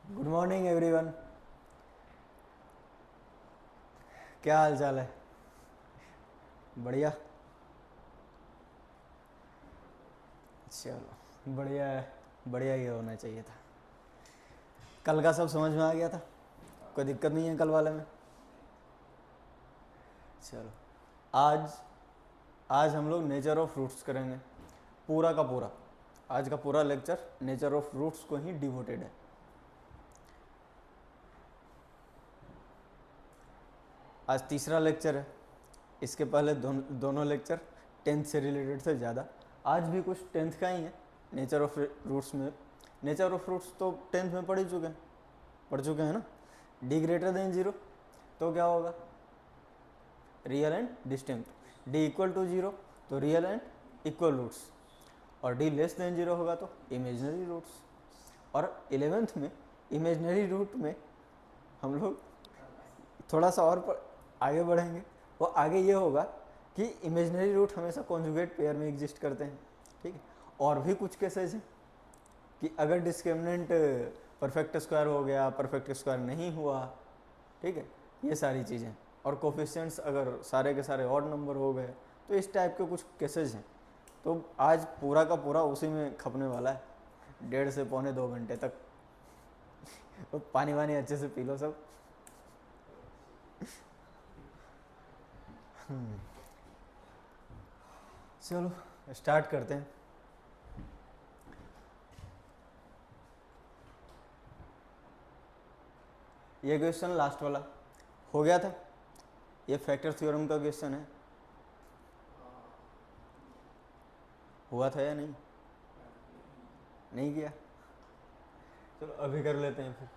Good morning everyone. क्या हाल चाल है? बढ़िया। चलो बढ़िया है, बढ़िया ही होना चाहिए था। कल का सब समझ में आ गया था, कोई दिक्कत नहीं है कल वाले में। चलो आज आज हम लोग नेचर ऑफ फ्रूट्स करेंगे, पूरा का पूरा। आज का पूरा लेक्चर नेचर ऑफ फ्रूट्स को ही डिवोटेड है। आज तीसरा लेक्चर है। इसके पहले दोनों लेक्चर टेंथ से रिलेटेड थे ज़्यादा। आज भी कुछ टेंथ का ही है नेचर ऑफ फ्रूट्स में। नेचर ऑफ फ्रूट्स तो टेंथ में पढ़ चुके हैं ना। डी ग्रेटर देन जीरो तो क्या होगा? Real and distinct. D equal to zero तो रियल एंड इक्वल रूट्स, और डी लेस देन जीरो होगा तो इमेजनरी रूट्स। और 11th में इमेजनरी रूट में हम लोग थोड़ा सा और आगे बढ़ेंगे। वो आगे ये होगा कि इमेजनरी रूट हमेशा कॉन्जुगेट पेयर में एग्जिस्ट करते हैं, ठीक है। और भी कुछ केसेस हैं कि अगर डिस्क्रिमिनेंट परफेक्ट स्क्वायर हो गया, परफेक्ट स्क्वायर नहीं हुआ, ठीक है, ये सारी चीज़ें। और कोफिशिएंट्स अगर सारे के सारे ऑड नंबर हो गए, तो इस टाइप के कुछ केसेस हैं। तो आज पूरा का पूरा उसी में खपने वाला है, 1.5 से पौने 2 घंटे तक। तो पानी वानी अच्छे से पी लो सब। चलो स्टार्ट करते हैं। ये क्वेश्चन लास्ट वाला हो गया था, ये फैक्टर थ्योरम का क्वेश्चन है। हुआ था या नहीं? नहीं किया? चलो अभी कर लेते हैं फिर।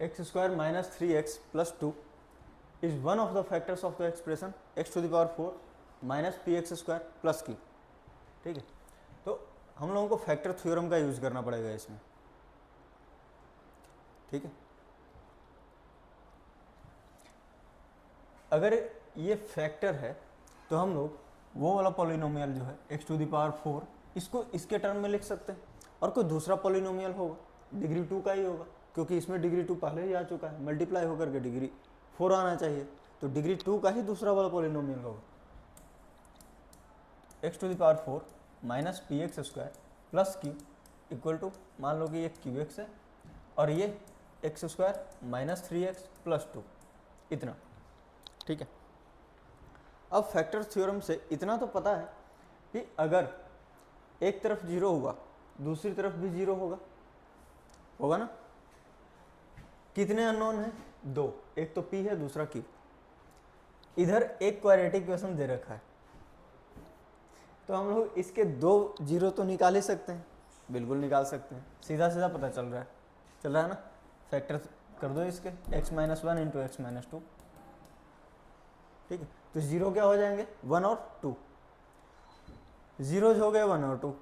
X square minus 3x plus 2 is one of the factors of the expression x to the power 4 minus p x square plus q, ठीक है। तो हम लोगों को फैक्टर थ्योरम का यूज करना पड़ेगा इसमें, ठीक है। अगर ये फैक्टर है तो हम लोग वो वाला पॉलिनोमियल जो है x टू द पावर 4, इसको इसके टर्म में लिख सकते हैं। और कोई दूसरा पॉलिनोमियल होगा डिग्री 2 का ही होगा, क्योंकि इसमें डिग्री 2 पहले ही आ चुका है, मल्टीप्लाई होकर के डिग्री 4 आना चाहिए। तो डिग्री 2 का ही दूसरा वाला पॉलिनोमियल होगा। x to the power 4 minus p x square plus Q equal to, मान लो कि ये क्यू एक्स है और ये x square minus 3x plus 2, इतना, ठीक है। अब फैक्टर थ्योरम से इतना तो पता है कि अगर एक तरफ जीरो हुआ दूसरी तरफ भी जीरो होगा ना। कितने अननोन हैं? 2, एक तो p है दूसरा q। इधर एक क्वाड्रेटिक इक्वेशन दे रखा है, तो हम लोग इसके 2 जीरो तो निकाल ही सकते हैं, बिल्कुल निकाल सकते हैं। सीधा सीधा पता चल रहा है ना। फैक्टर कर दो इसके, x minus 1 into x minus 2, ठीक है। तो जीरो क्या हो जाएंगे? 1 और 2, जीरोज हो गए 1 और 2।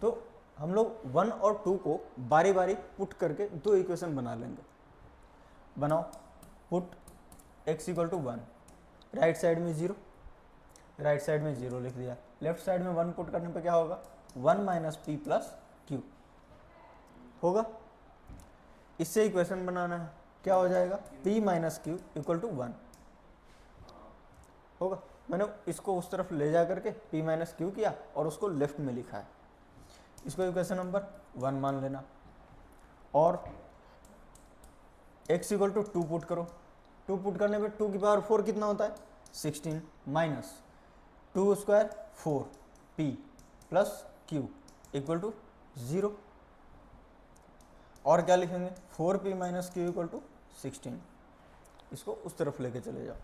तो हम लोग 1 और 2 को बारी बारी पुट करके 2 इक्वेशन बना लेंगे। बनाओ, put x equal to 1, right side में 0, राइट साइड में 0 लिख दिया। लेफ्ट साइड में 1 पुट करने पे क्या होगा? 1 माइनस पी प्लस क्यू होगा। इससे इक्वेशन बनाना है, क्या हो जाएगा? p minus q equal to 1 होगा। मैंने इसको उस तरफ ले जा करके p माइनस क्यू किया और उसको लेफ्ट में लिखा है। इसको इक्वेशन नंबर 1 मान लेना। और x इक्वल टू 2 पुट करो। 2 पुट करने पे 2 की पावर 4 कितना होता है? 16 minus 2 square 4 p plus Q equal to 0। और क्या लिखेंगे? 4p minus q equal to 16। इसको उस तरफ लेके चले जाओ,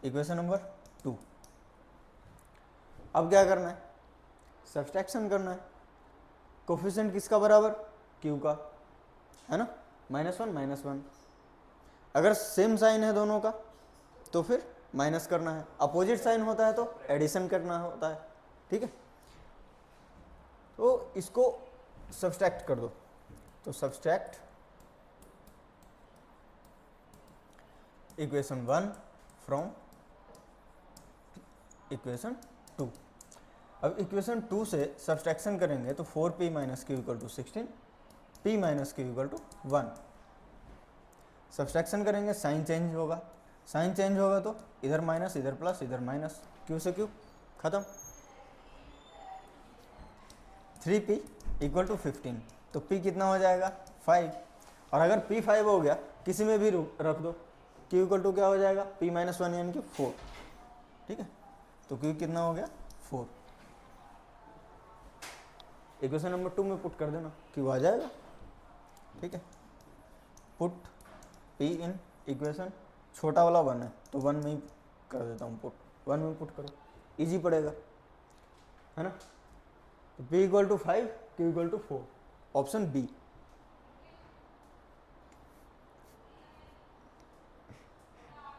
इक्वेशन नंबर 2। अब क्या करना है? सब्सट्रैक्शन करना है। कोफिशिएंट किसका बराबर? q का, है ना, -1 -1। अगर सेम साइन है दोनों का तो फिर माइनस करना है, अपोजिट साइन होता है तो एडिशन करना होता है, ठीक है। तो इसको सब्सट्रैक्ट कर दो। तो सब्सट्रैक्ट इक्वेशन 1 फ्रॉम इक्वेशन 2। अब इक्वेशन 2 से सब्सट्रैक्शन करेंगे तो 4p minus q equal to 16, p minus q equal to 1। Subtraction करेंगे साइन चेंज होगा, साइन चेंज होगा तो इधर माइनस इधर प्लस इधर माइनस, क्यू से क्यू खत्म। 3p इक्वल टू 15, तो p कितना हो जाएगा 5। और अगर p 5 हो गया किसी में भी रख दो, q इक्वल टू क्या हो जाएगा p माइनस 1 यानी कि 4। ठीक है, तो q कितना हो गया 4। इक्वेशन नंबर 2 में पुट कर देना, q आ जाएगा। ठीक है, पुट p इन इक्वेशन, छोटा वाला 1 है तो 1 में ही कर देता हूँ पुट, 1 में पुट करो, इजी पड़ेगा, है ना। तो p equal to 5, q equal to 4, option b.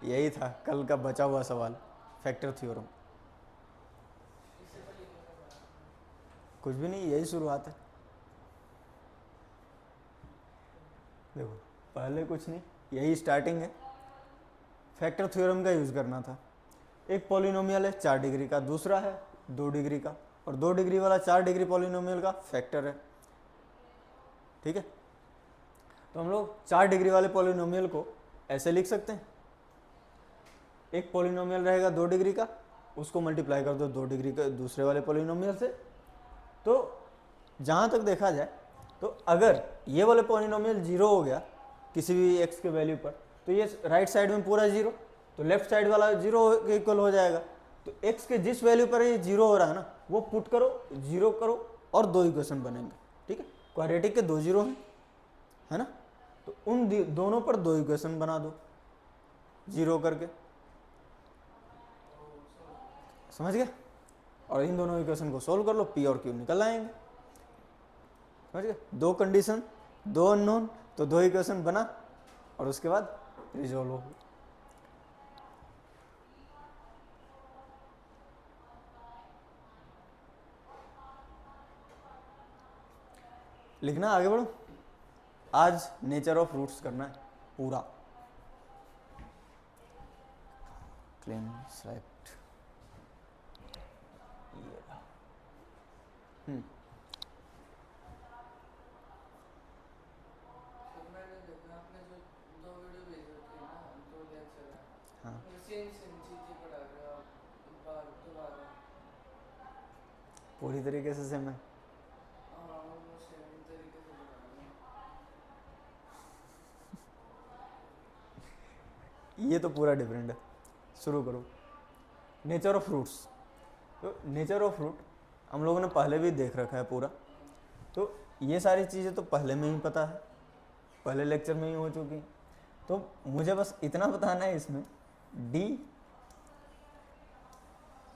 यही था कल का बचा हुआ सवाल, फैक्टर थ्योरम। कुछ भी नहीं, यही शुरुआत है। देखो पहले कुछ नहीं, यही स्टार्टिंग है। फैक्टर थ्योरम का यूज़ करना था। एक पॉलिनोमियल है 4 डिग्री का, दूसरा है 2 डिग्री का, और 2 डिग्री वाला 4 डिग्री पॉलिनोमियल का फैक्टर है। ठीक है, तो हम लोग 4 डिग्री वाले पॉलिनोमियल को ऐसे लिख सकते हैं, एक पॉलिनोमियल रहेगा 2 डिग्री का, उसको मल्टीप्लाई कर दो 2 डिग्री के दूसरे वाले पॉलिनोमियल से। तो जहाँ तक देखा जाए तो अगर ये वाले पॉलिनोमियल 0 हो गया किसी भी x के वैल्यू पर, तो ये राइट साइड में पूरा 0, तो लेफ्ट साइड वाला 0 के इक्वल हो जाएगा। तो x के जिस वैल्यू पर ये 0 हो रहा है ना, वो पुट करो, 0 करो, और 2 इक्वेशन बनेंगे। ठीक है, क्वाड्रेटिक के 2 0 हैं, है ना, तो उन दोनों पर 2 इक्वेशन बना दो 0 करके, समझ गए। और इन दोनों इक्वेशन को सोल्व कर लो, p और q निकल आएंगे। समझ गए, 2 कंडीशन 2 अननोन, तो 2 इक्वेशन बना, और उसके बाद रिजोल्व हो। लिखना, आगे बढ़ो। आज नेचर ऑफ रूट्स करना है पूरा, क्लीन स्लाइड। पूरी तरीके से सेम है। ये तो पूरा डिफरेंट है। शुरू करो, नेचर ऑफ फ्रूट्स। तो नेचर ऑफ फ्रूट हम लोगों ने पहले भी देख रखा है पूरा, तो ये सारी चीज़ें तो पहले में ही पता है, पहले लेक्चर में ही हो चुकी। तो मुझे बस इतना बताना है, इसमें डी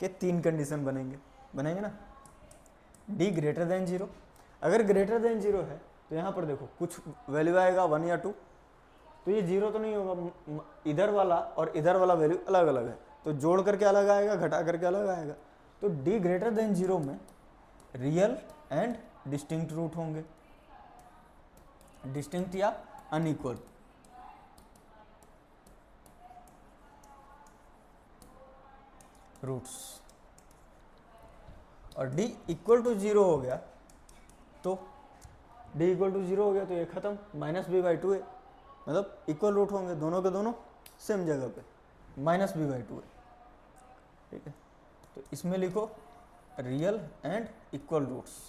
के 3 कंडीशन बनेंगे ना। डी ग्रेटर देन 0, अगर ग्रेटर देन 0 है तो यहाँ पर देखो कुछ वैल्यू आएगा 1 या 2, तो ये 0 तो नहीं होगा, इधर वाला और इधर वाला वैल्यू अलग अलग है, तो जोड़ करके अलग आएगा, घटा करके अलग आएगा। तो डी ग्रेटर देन 0 में रियल एंड डिस्टिंक्ट रूट होंगे, डिस्टिंक्ट या अनइक्वल। रूट्स। और d इक्वल टू 0 हो गया, तो d इक्वल टू 0 हो गया तो ये खत्म, माइनस बी बाई 2 है, मतलब इक्वल रूट होंगे, दोनों के दोनों सेम जगह पे, माइनस बी बाई 2 है। ठीक है, तो इसमें लिखो रियल एंड इक्वल रूट्स।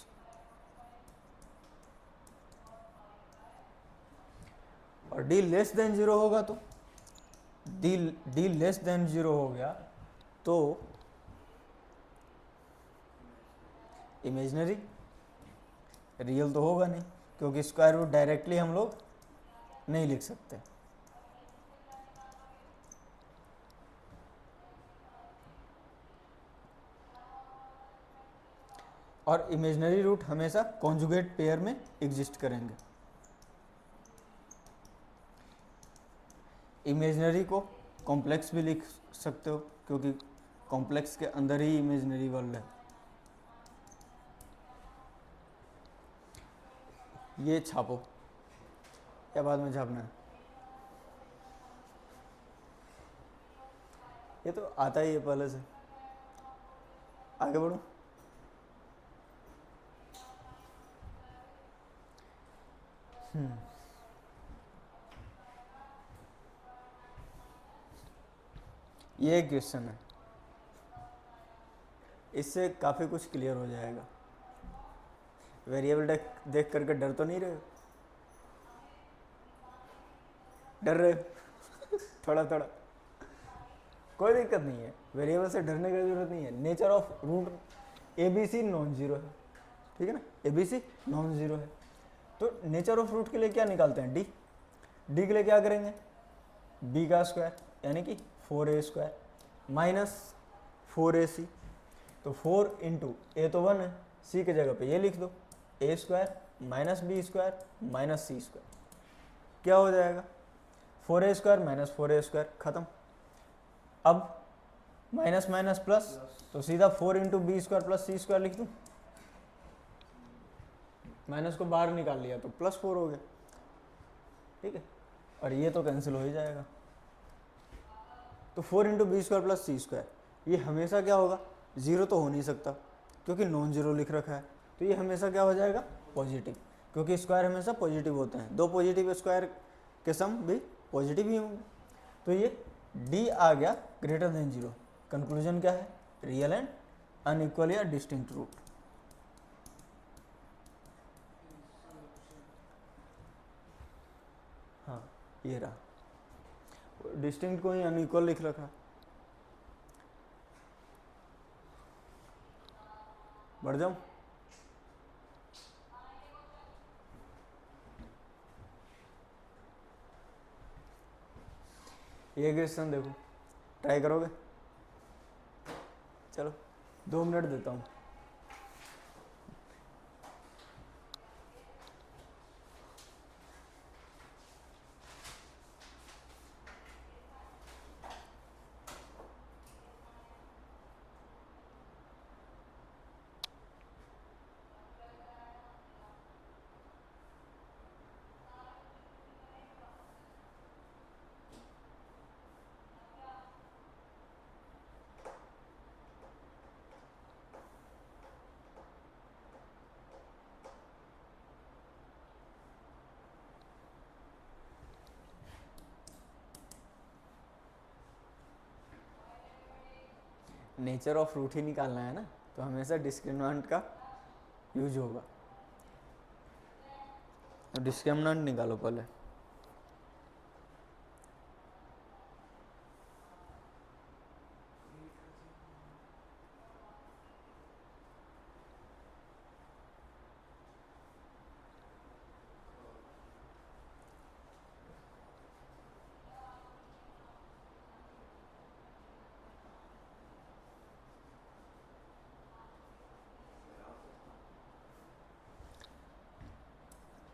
और d लेस देन 0 होगा तो d लेस देन 0 हो गया तो इमेजनरी, रियल तो होगा नहीं, क्योंकि स्क्वायर रूट डायरेक्टली हम लोग नहीं लिख सकते। और इमेजनरी रूट हमेशा कॉन्जुगेट पेयर में एग्जिस्ट करेंगे। इमेजनरी को कॉम्प्लेक्स भी लिख सकते हो, क्योंकि कॉम्प्लेक्स के अंदर ही इमेजनरी वर्ल्ड है। ये छापो या बाद में छापना है, ये तो आता ही है पहले से। आगे बढ़ो। ये एक क्वेश्चन है, इससे काफ़ी कुछ क्लियर हो जाएगा। वेरिएबल देख करके डर तो नहीं रहे हो? डर रहे हो? थोड़ा थोड़ा, कोई दिक्कत नहीं है, वेरिएबल से डरने की जरूरत नहीं है। Nature of root a b c non zero है, ठीक है ना, a b c non zero है। तो नेचर ऑफ रूट के लिए क्या निकालते हैं, डी। डी के लिए क्या करेंगे, बी का स्क्वायर यानी कि 4a स्क्वायर माइनस 4ac। तो 4 इंटू ए तो 1 है, सी की जगह पे ये लिख दो, A square minus B square minus C square. क्या हो जाएगा, 4a square minus 4a square खत्म। अब माइनस माइनस प्लस, तो सीधा 4 इंटू बी स्क्वायर प्लस सी स्क्वायर लिख दूँ। माइनस को बाहर निकाल लिया तो प्लस 4 हो गया, ठीक है। और ये तो कैंसिल हो ही जाएगा। तो 4 इंटू बी स्क्वायर प्लस सी स्क्वायर, ये हमेशा क्या होगा, जीरो तो हो नहीं सकता क्योंकि नॉन जीरो लिख रखा है। तो ये हमेशा क्या हो जाएगा, पॉजिटिव, क्योंकि स्क्वायर हमेशा पॉजिटिव होते हैं। दो पॉजिटिव स्क्वायर के सम भी पॉजिटिव ही होंगे। तो ये डी आ गया ग्रेटर देन जीरो। कंक्लूजन क्या है, रियल एंड अनइक्वल या डिस्टिंक्ट रूट। हाँ ये रहा, डिस्टिंक्ट को ही अनइक्वल लिख रखा। बढ़ जाऊं, ये क्वेश्चन देखो, ट्राई करोगे? चलो 2 मिनट देता हूँ। नेचर ऑफ रूट ही निकालना है ना, तो हमेशा डिस्क्रिमिनेंट का यूज होगा। डिस्क्रिमिनेंट निकालो पहले।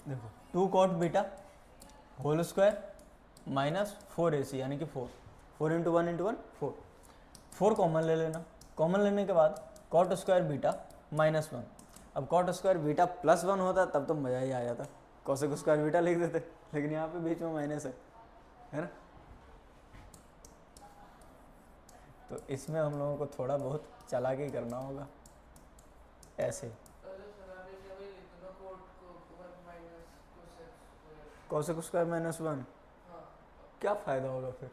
देखो 2 cot beta whole square minus 4ac यानी कि 4, 4 इंटू 1 इंटू 1 4, 4 कॉमन ले लेना। कॉमन लेने के बाद कॉट स्क्वायर बीटा माइनस 1। अब कॉट स्क्वायर बीटा प्लस 1 होता तब तो मज़ा ही आ जाता, कोसेक स्क्वायर बीटा लिख देते, लेकिन यहाँ पे बीच में माइनस है ना। तो इसमें हम लोगों को थोड़ा बहुत चालाकी करना होगा ऐसे। कोसेक स्क्वायर माइनस 1, क्या फ़ायदा होगा फिर,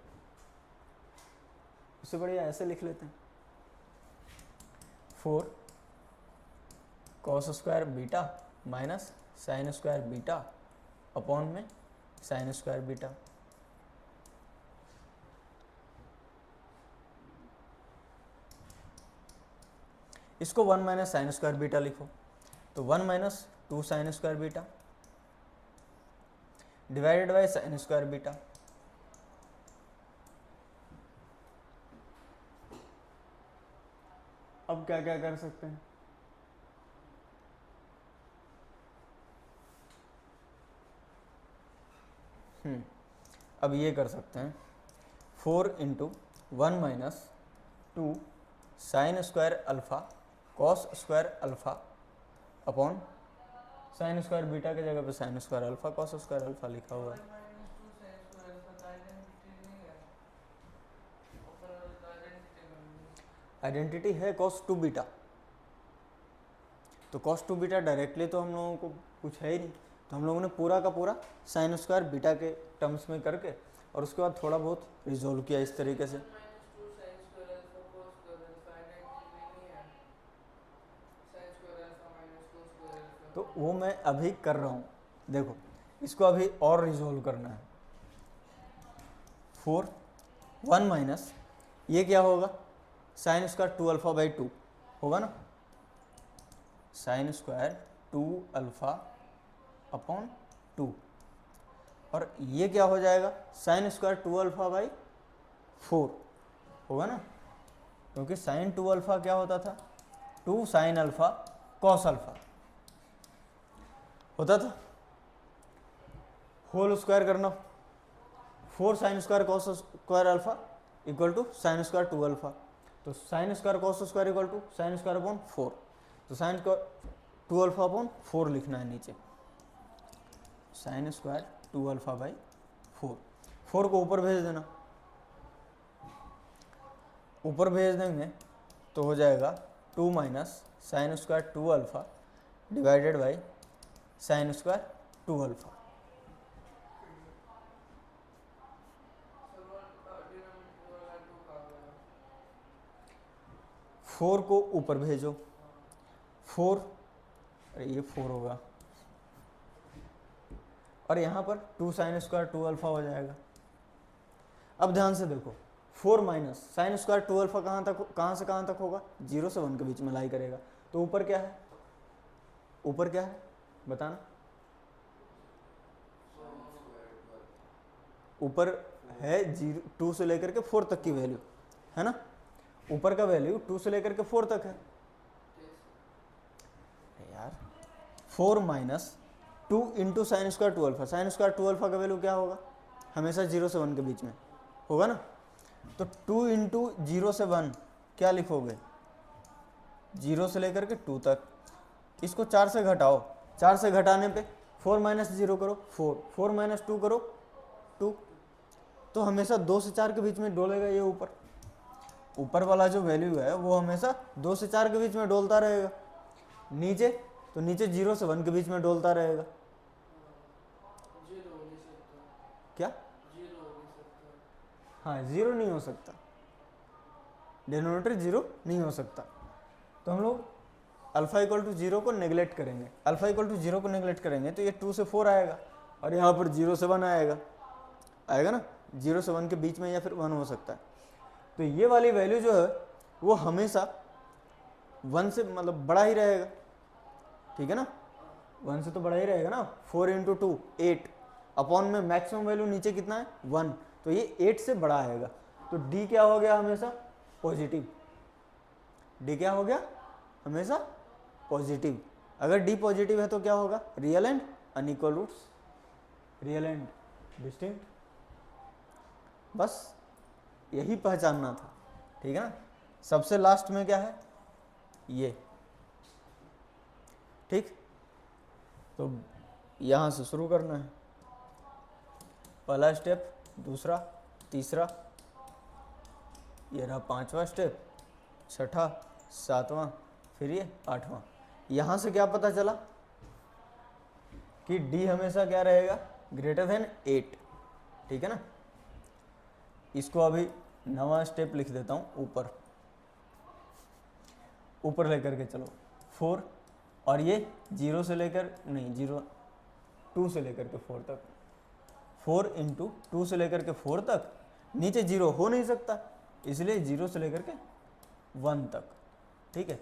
उससे बढ़िया ऐसे लिख लेते हैं, 4 cos square beta minus sine square beta upon में साइन स्क्वायर बीटा। इसको 1 माइनस साइन स्क्वायर बीटा लिखो, तो 1 minus 2 sine square beta divided by sine square beta. अब क्या क्या कर सकते हैं, अब ये कर सकते हैं 4 into 1 minus 2 sine square alpha cos square alpha upon sine square beta की जगह पे sine square alpha cos square alpha लिखा हुआ है। आइडेंटिटी है cos 2 बीटा, तो cos 2 बीटा डायरेक्टली तो हम लोगों को कुछ है ही नहीं, तो हम लोगों ने पूरा का पूरा साइन स्क्वायर बीटा के टर्म्स में करके और उसके बाद थोड़ा बहुत रिजोल्व किया इस तरीके से। तो वो मैं अभी कर रहा हूँ, देखो इसको अभी और रिजोल्व करना है। 4 1 माइनस ये क्या होगा, साइन स्क्वायर 2 अल्फा बाई 2 होगा ना, साइन स्क्वायर 2 अल्फा अपॉन 2, और ये क्या हो जाएगा, साइन स्क्वायर 2 अल्फा बाई 4 होगा ना, क्योंकि साइन 2 अल्फा क्या होता था, 2 साइन अल्फा कॉस अल्फा होता था, होल स्क्वायर करना, 4 sine square cos square alpha equal to sine square 2 alpha, तो sine square cos square equal to sine square upon 4, तो साइन स्क्वायर 2 अल्फा अपॉन 4 लिखना है नीचे, साइन स्क्वायर 2 अल्फा बाई 4 को ऊपर भेज देना, ऊपर भेज देंगे तो हो जाएगा 2 minus sign square 2 alpha divided by sine square 2 alpha. Four को ऊपर भेजो, 4, अरे ये 4 होगा, और यहाँ पर 2 साइन स्क्वायर 2 अल्फा हो जाएगा। अब ध्यान से देखो, 4 माइनस साइन स्क्वायर 2 अल्फा कहाँ से कहाँ तक होगा, 0 से 1 के बीच में लाई करेगा, तो ऊपर क्या है, ऊपर क्या है बताना, ऊपर है 2 से लेकर के 4 तक की वैल्यू है ना, ऊपर का वैल्यू 2 से लेकर के 4 तक है यार। 4 minus 2 into sine square 2 alpha, sign square 2 alpha का वैल्यू क्या होगा, हमेशा 0 से 1 के बीच में होगा ना, तो 2 इंटू 0 से 1 क्या लिखोगे, 0 से लेकर के 2 तक, इसको 4 से घटाओ, 4 से घटाने पे 4 माइनस 0 करो 4, 4 माइनस 2 करो 2, तो हमेशा 2 से 4 के बीच में डोलेगा ये ऊपर वाला जो वैल्यू है वो हमेशा 2 से 4 के बीच में डोलता रहेगा, नीचे तो नीचे 0 से 1 के बीच में डोलता रहेगा, क्या, हाँ 0 नहीं हो सकता, डिनोमिनेटर 0 नहीं हो सकता, तो हम लोग अल्फा इक्वल टू 0 को नेगलेक्ट करेंगे, अल्फा इक्वल टू 0 को नेगलेक्ट करेंगे तो ये 2 से 4 आएगा, और यहाँ पर 0 से 1 आएगा ना, 0 से 1 के बीच में या फिर 1 हो सकता है, तो ये वाली वैल्यू जो है वो हमेशा 1 से मतलब बड़ा ही रहेगा, ठीक है ना, 1 से तो बड़ा ही रहेगा ना, 4 इंटू 2 8, अपॉन में मैक्सिमम वैल्यू नीचे कितना है 1, तो ये 8 से बड़ा आएगा, तो डी क्या हो गया हमेशा पॉजिटिव, डी क्या हो गया हमेशा पॉजिटिव, अगर डी पॉजिटिव है तो क्या होगा, real and unequal roots, real and distinct, बस यही पहचानना था, ठीक है ना। सबसे लास्ट में क्या है ये, ठीक, तो यहां से शुरू करना है, पहला स्टेप, दूसरा, तीसरा, ये रहा 5वां स्टेप, 6ठा, 7वां, फिर ये 8वां, यहां से क्या पता चला कि डी हमेशा क्या रहेगा, ग्रेटर देन 8, ठीक है ना। इसको अभी 9वां स्टेप लिख देता हूं, ऊपर लेकर के चलो 4, और ये 0 से लेकर नहीं 2 से लेकर के 4 तक, 4 इंटू 2 से लेकर के 4 तक, नीचे 0 हो नहीं सकता, इसलिए 0 से लेकर के 1 तक, ठीक है।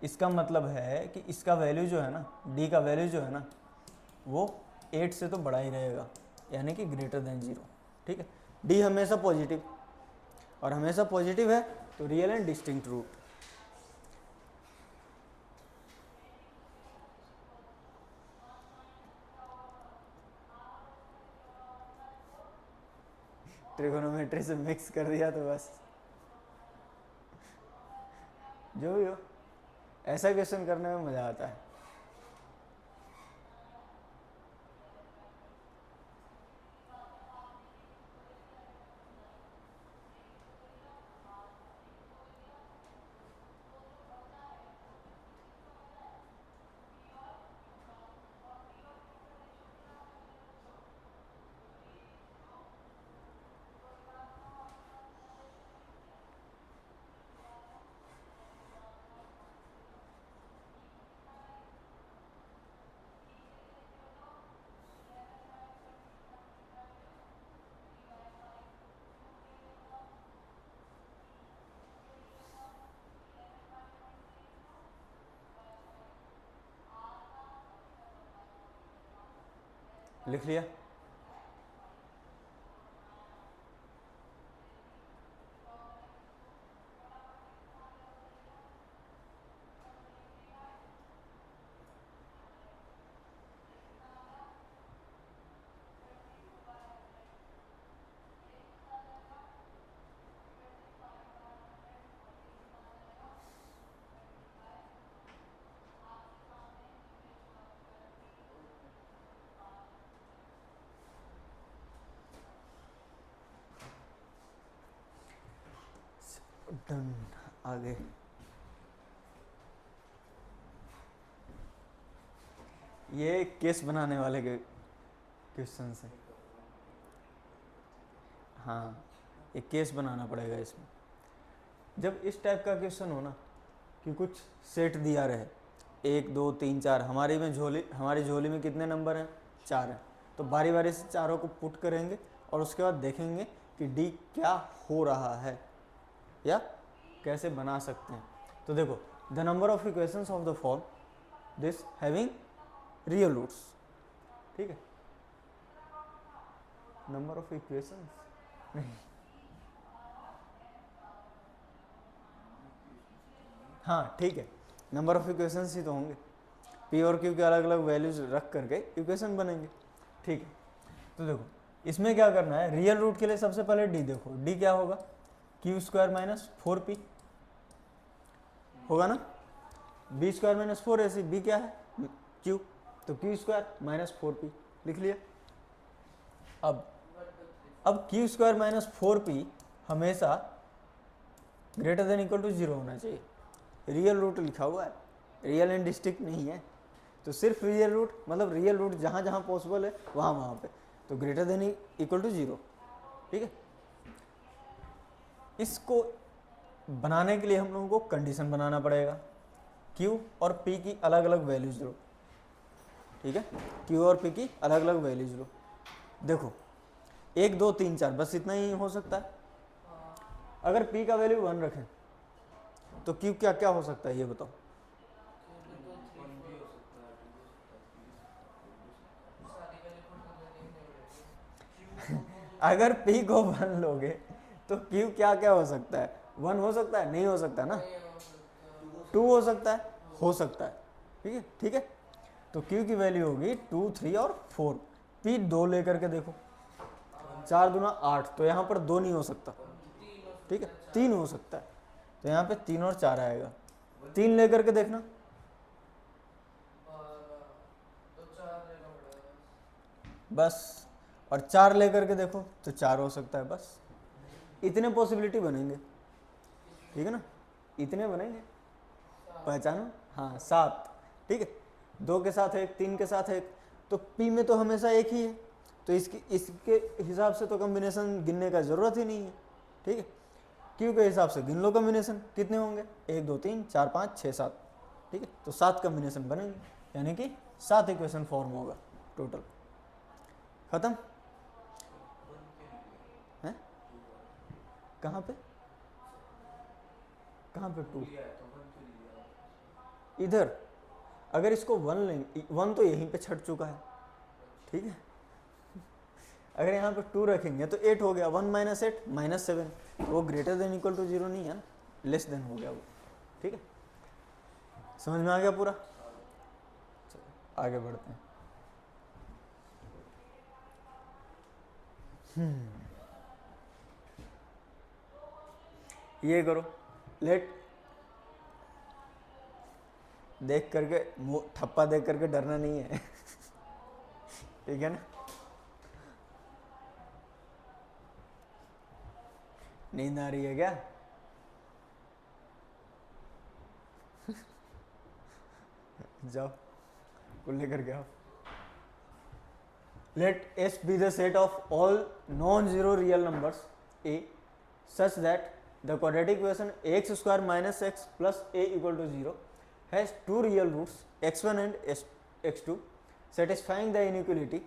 इसका मतलब है कि इसका वैल्यू जो है ना, डी का वैल्यू जो है ना वो 8 से तो बड़ा ही रहेगा, यानी कि ग्रेटर देन 0, ठीक है। डी हमेशा पॉजिटिव, और हमेशा पॉजिटिव है तो real and distinct root, trigonometry से मिक्स कर दिया तो बस, जो भी हो, ऐसा क्वेश्चन करने में मजा आता है। लिख लिया। डन। आगे ये केस बनाने वाले के क्वेश्चन है। हाँ, एक केस बनाना पड़ेगा इसमें। जब इस टाइप का क्वेश्चन हो ना कि कुछ सेट दिया रहे 1 2 3 4, हमारी झोली में कितने नंबर हैं? 4 हैं। तो बारी बारी से चारों को पुट करेंगे और उसके बाद देखेंगे कि डी क्या हो रहा है या कैसे बना सकते हैं। तो देखो, the number of equations of the form this having real roots, ठीक है। नंबर ऑफ इक्वेशंस नहीं, हाँ ठीक है, नंबर ऑफ इक्वेशंस ही तो होंगे। पी और क्यू के अलग अलग वैल्यूज रख करके इक्वेशन बनेंगे, ठीक है। तो देखो इसमें क्या करना है, रियल रूट के लिए सबसे पहले डी देखो, डी क्या होगा? क्यू स्क्वायर माइनस 4p होगा ना। B square minus 4ac, B क्या है? क्यू, तो क्यू स्क्वायर माइनस 4p लिख लिया। अब क्यू स्क्वायर माइनस 4p हमेशा ग्रेटर देन इक्वल टू 0 होना चाहिए। रियल रूट लिखा हुआ है, रियल एंड डिस्टिंक्ट नहीं है, तो सिर्फ रियल रूट, मतलब रियल रूट जहाँ जहाँ पॉसिबल है वहाँ वहाँ पे, तो ग्रेटर देन इक्वल टू 0, ठीक है। इसको बनाने के लिए हम लोगों को कंडीशन बनाना पड़ेगा, Q और P की अलग अलग वैल्यूज लो, ठीक है। Q और P की अलग अलग वैल्यूज लो। देखो 1 2 3 4 बस इतना ही हो सकता है। अगर P का वैल्यू 1 रखें तो Q क्या क्या हो सकता है ये बताओ। अगर P को 1 लोगे तो Q क्या क्या हो सकता है? 1 हो सकता है? नहीं हो सकता ना। 2 हो सकता है? हो सकता है, ठीक है, ठीक है। तो Q की वैल्यू होगी 2 3 और 4। P 2 लेकर के देखो, 4 दूना 8, तो यहाँ पर 2 नहीं हो सकता, ठीक है, 3 हो सकता है, तो यहाँ पे 3 और 4 आएगा। 3 लेकर के देखना, बस, और 4 लेकर के देखो तो 4 हो सकता है, बस इतने पॉसिबिलिटी बनेंगे, ठीक है ना, इतने बनेंगे। पहचानो, हाँ 7, ठीक है। 2 के साथ 1, 3 के साथ 1, तो P में तो हमेशा एक ही है, तो इसके हिसाब से तो कॉम्बिनेशन गिनने का जरूरत ही नहीं है, ठीक है। Q के हिसाब से गिन लो कॉम्बिनेशन कितने होंगे, 1 2 3 4 5 6 7, ठीक है। तो 7 कॉम्बिनेशन बनेंगे, यानी कि 7 इक्वेशन फॉर्म होगा टोटल। खत्म है? कहाँ पे 2? इधर अगर इसको 1 लेंगे, 1 तो यहीं पे छट चुका है, ठीक है। अगर यहाँ पे 2 रखेंगे तो 8 हो गया, 1 माइनस 8 माइनस 7, वो ग्रेटर देन इक्वल टू 0 नहीं है ना, लेस देन हो गया वो, ठीक है। समझ में आ गया पूरा? चलो आगे बढ़ते हैं। ये करो, लेट, देख करके ठप्पा देख करके डरना नहीं है ठीक है ना। नींद आ रही है क्या? जाओ कुल लेकर के आओ। Let S be the set of all non-zero real numbers a such that the quadratic equation ax square minus x plus a equal to 0 has two real roots x1 and x2 satisfying the inequality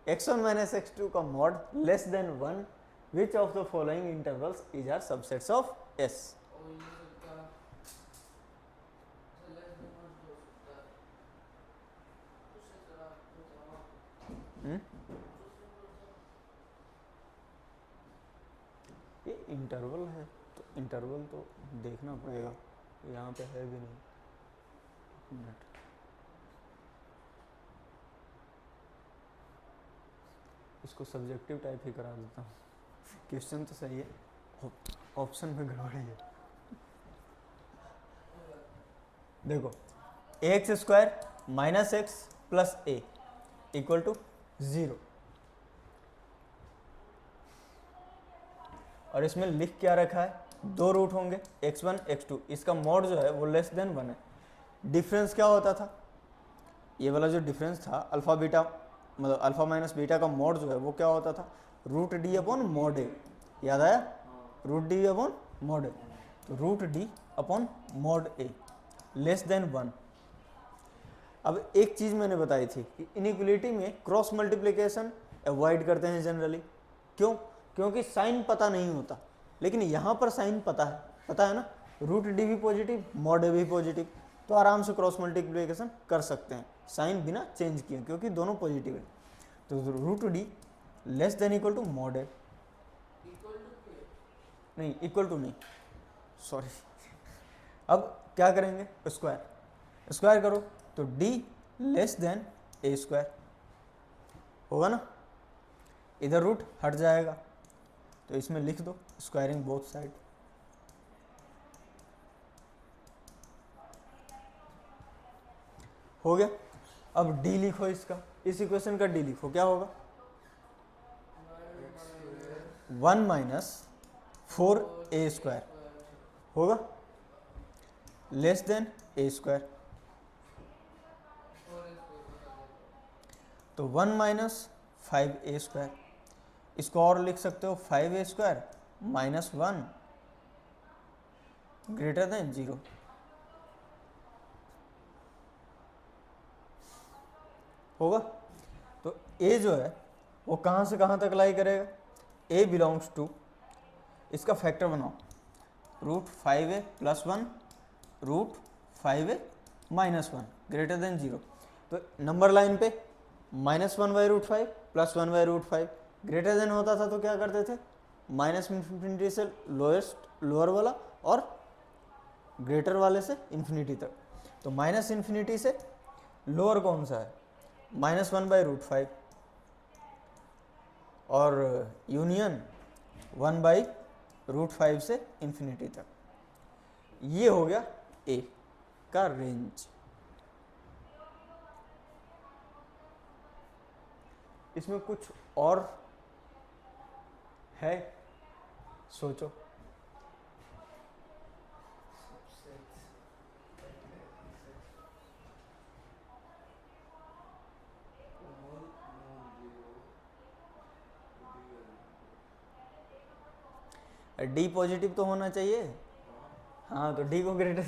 x1 minus x2 का mod less than 1, which of the following intervals is are subsets of S? ये interval है तो interval तो देखना पड़ेगा, यहाँ पे है भी नहीं। मिनट, इसको सब्जेक्टिव टाइप ही करा देता हूँ। क्वेश्चन तो सही है, ऑप्शन में गड़बड़ी है। देखो x square minus x plus a equal to 0, और इसमें लिख क्या रखा है, दो रूट होंगे x1 x2, इसका मॉड जो है वो लेस देन 1 है। डिफरेंस क्या होता था, ये वाला जो डिफरेंस था अल्फा बीटा, मतलब अल्फा माइनस बीटा का मॉड जो है वो क्या होता था, रूट डी अपॉन मॉड ए, याद आया, रूट डी अपॉन मॉड ए, तो रूट डी अपॉन मॉड ए लेस देन 1। अब एक चीज मैंने बताई थी कि इनइक्वलिटी में क्रॉस मल्टीप्लिकेशन अवॉइड करते हैं जनरली, क्यों, क्योंकि साइन पता नहीं होता, लेकिन यहाँ पर साइन पता है ना, रूट डी भी पॉजिटिव मॉड ए भी पॉजिटिव, तो आराम से क्रॉस मल्टीप्लिकेशन कर सकते हैं साइन बिना चेंज किए, क्योंकि दोनों पॉजिटिव है। तो root D less than equal to mod A, नहीं इक्वल टू नहीं, सॉरी। अब क्या करेंगे, स्क्वायर करो, तो d लेस देन ए स्क्वायर होगा ना, इधर रूट हट जाएगा, तो इसमें लिख दो स्क्वायरिंग बोथ साइड। हो गया। अब d लिखो, इसका, इस इक्वेशन का d लिखो, क्या होगा, 1 माइनस 4a स्क्वायर होगा लेस देन ए स्क्वायर, तो 1 माइनस 5a स्क्वायर, इसको और लिख सकते हो 5a square minus 1 greater than 0। होगा। तो a जो है वो कहाँ से कहाँ तक लाई करेगा, a बिलोंग्स टू, इसका फैक्टर बनाओ, root 5a plus 1 root 5a minus 1 greater than 0। तो नंबर लाइन पे -1 by root 5 plus 1 by root 5 greater than होता था, तो क्या करते थे, माइनस इन्फिनिटी से लोअर वाला और ग्रेटर वाले से इन्फिनिटी तक। तो माइनस इन्फिनिटी से लोअर कौन सा है, -1 बाई रूट 5, और यूनियन 1 बाई रूट 5 से इन्फिनिटी तक। ये हो गया a का रेंज। इसमें कुछ और है, सोचो। डी पॉजिटिव तो होना चाहिए, हाँ, तो डी को ग्रेटर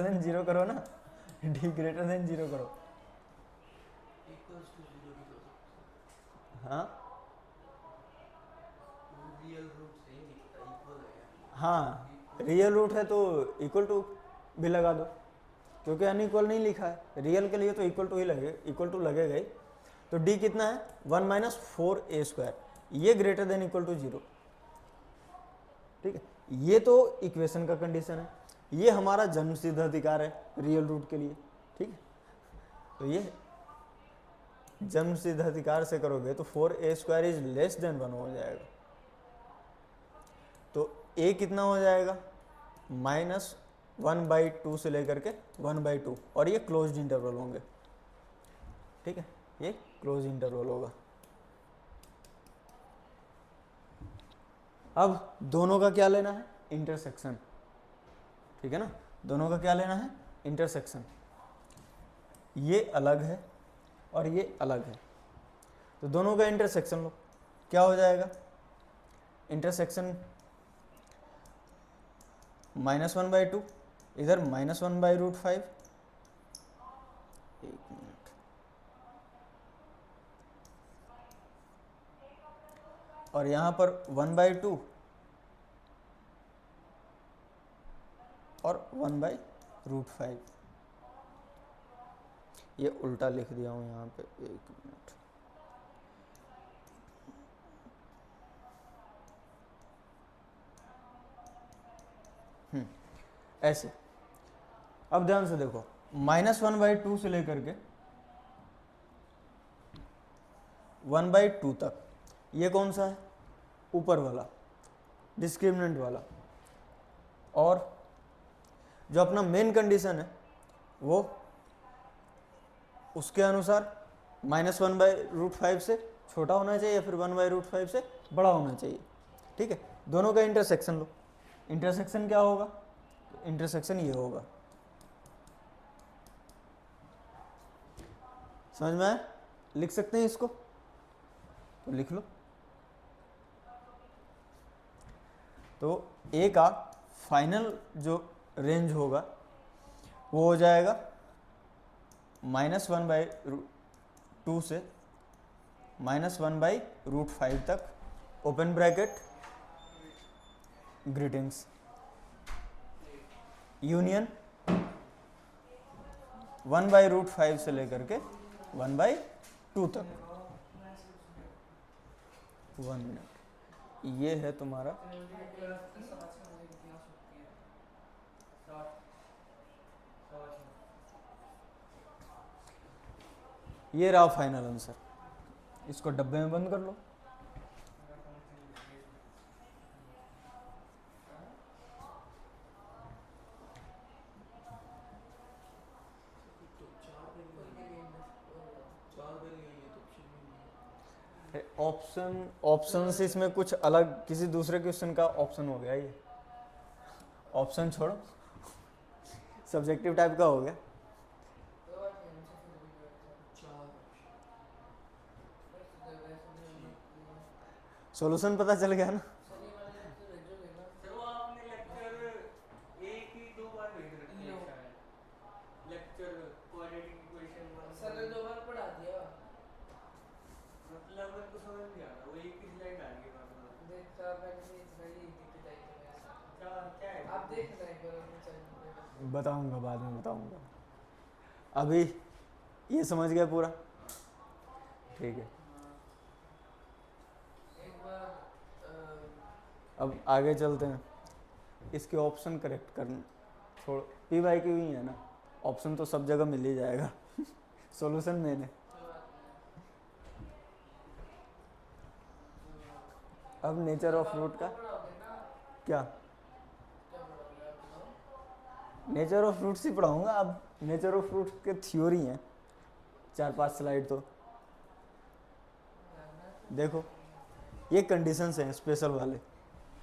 देन 0 करो ना, डी ग्रेटर देन 0 करो, हाँ हाँ, रियल रूट है तो इक्वल टू भी लगा दो, क्योंकि अनइक्वल नहीं लिखा है, रियल के लिए तो इक्वल टू ही लगेगा ही। तो डी कितना है, 1 माइनस 4a स्क्वायर, ये ग्रेटर देन इक्वल टू 0, ठीक है। ये तो इक्वेशन का कंडीशन है, ये हमारा जन्मसिद्ध अधिकार है रियल रूट के लिए, ठीक है। तो ये जन्मसिद्ध अधिकार से करोगे तो 4a square is less than 1 हो जाएगा। तो a कितना हो जाएगा, -1/2 से लेकर के 1/2, और ये क्लोज्ड इंटरवल होंगे, ठीक है, ये क्लोज इंटरवल होगा। अब दोनों का क्या लेना है, इंटरसेक्शन, ठीक है ना, दोनों का क्या लेना है, इंटरसेक्शन। ये अलग है और ये अलग है, तो दोनों का इंटरसेक्शन लो, क्या हो जाएगा, इंटरसेक्शन -1/2, इधर -1 बाई रूट 5, एक मिनट, और यहाँ पर 1/2 और 1 बाई रूट 5, ये उल्टा लिख दिया हूँ यहाँ पे, एक मिनट, ऐसे। अब ध्यान से देखो, -1/2 से लेकर के 1/2 तक, ये कौन सा है? ऊपर वाला, डिस्क्रिमिनेंट वाला। और जो अपना मेन कंडीशन है वो उसके अनुसार -1/√5 से छोटा होना चाहिए या फिर 1/√5 से बड़ा होना चाहिए। ठीक है, दोनों का इंटरसेक्शन लो। इंटरसेक्शन क्या होगा? इंटरसेक्शन ये होगा, समझ में आया? लिख सकते हैं इसको, तो लिख लो। तो ए का फाइनल जो रेंज होगा वो हो जाएगा -1/2 से -1/√5 तक, ओपन ब्रैकेट, ग्रीटिंग्स, यूनियन 1/√5 से लेकर के 1/2 तक। 1 मिनट, ये है तुम्हारा ये रहा फाइनल आंसर। इसको डब्बे में बंद कर लो। ऑप्शन से इसमें कुछ अलग, किसी दूसरे क्वेश्चन का ऑप्शन हो गया, ये ऑप्शन छोड़ो, सब्जेक्टिव टाइप का हो गया। सॉल्यूशन पता चल गया ना? बताऊंगा, बाद में बताऊंगा, अभी ये समझ गया पूरा? ठीक है, अब आगे चलते हैं। इसके ऑप्शन करेक्ट करना, थोड़ा पी वाई क्यू ही है ना, ऑप्शन तो सब जगह मिल ही जाएगा। सॉल्यूशन मैंने अब नेचर ऑफ रूट का क्या, नेचर ऑफ रूट्स ही पढ़ाऊंगा। अब नेचर ऑफ रूट्स के थ्योरी हैं 4-5 स्लाइड। तो देखो, ये कंडीशंस हैं स्पेशल वाले,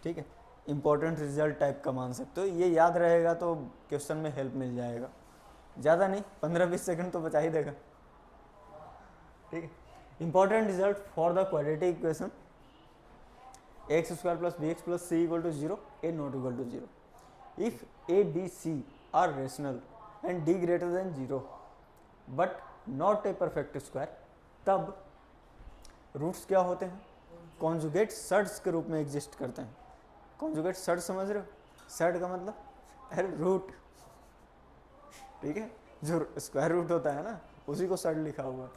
ठीक है, इंपॉर्टेंट रिजल्ट टाइप का मान सकते हो। ये याद रहेगा तो क्वेश्चन में हेल्प मिल जाएगा, ज़्यादा नहीं, 15-20 सेकंड तो बचा ही देगा। ठीक है, important result for the quadratic equation x² + bx + c = 0, a not equal to 0. If a, b, c are rational and d greater than 0 but not a perfect square, तब रूट्स क्या होते हैं? कॉन्जुगेट सर्ड्स के रूप में exist करते हैं। Conjugate surd समझ रहे हो? सर्ड का मतलब अरे रूट, ठीक है, जो स्क्वायर रूट होता है ना उसी को सर्ड लिखा हुआ है।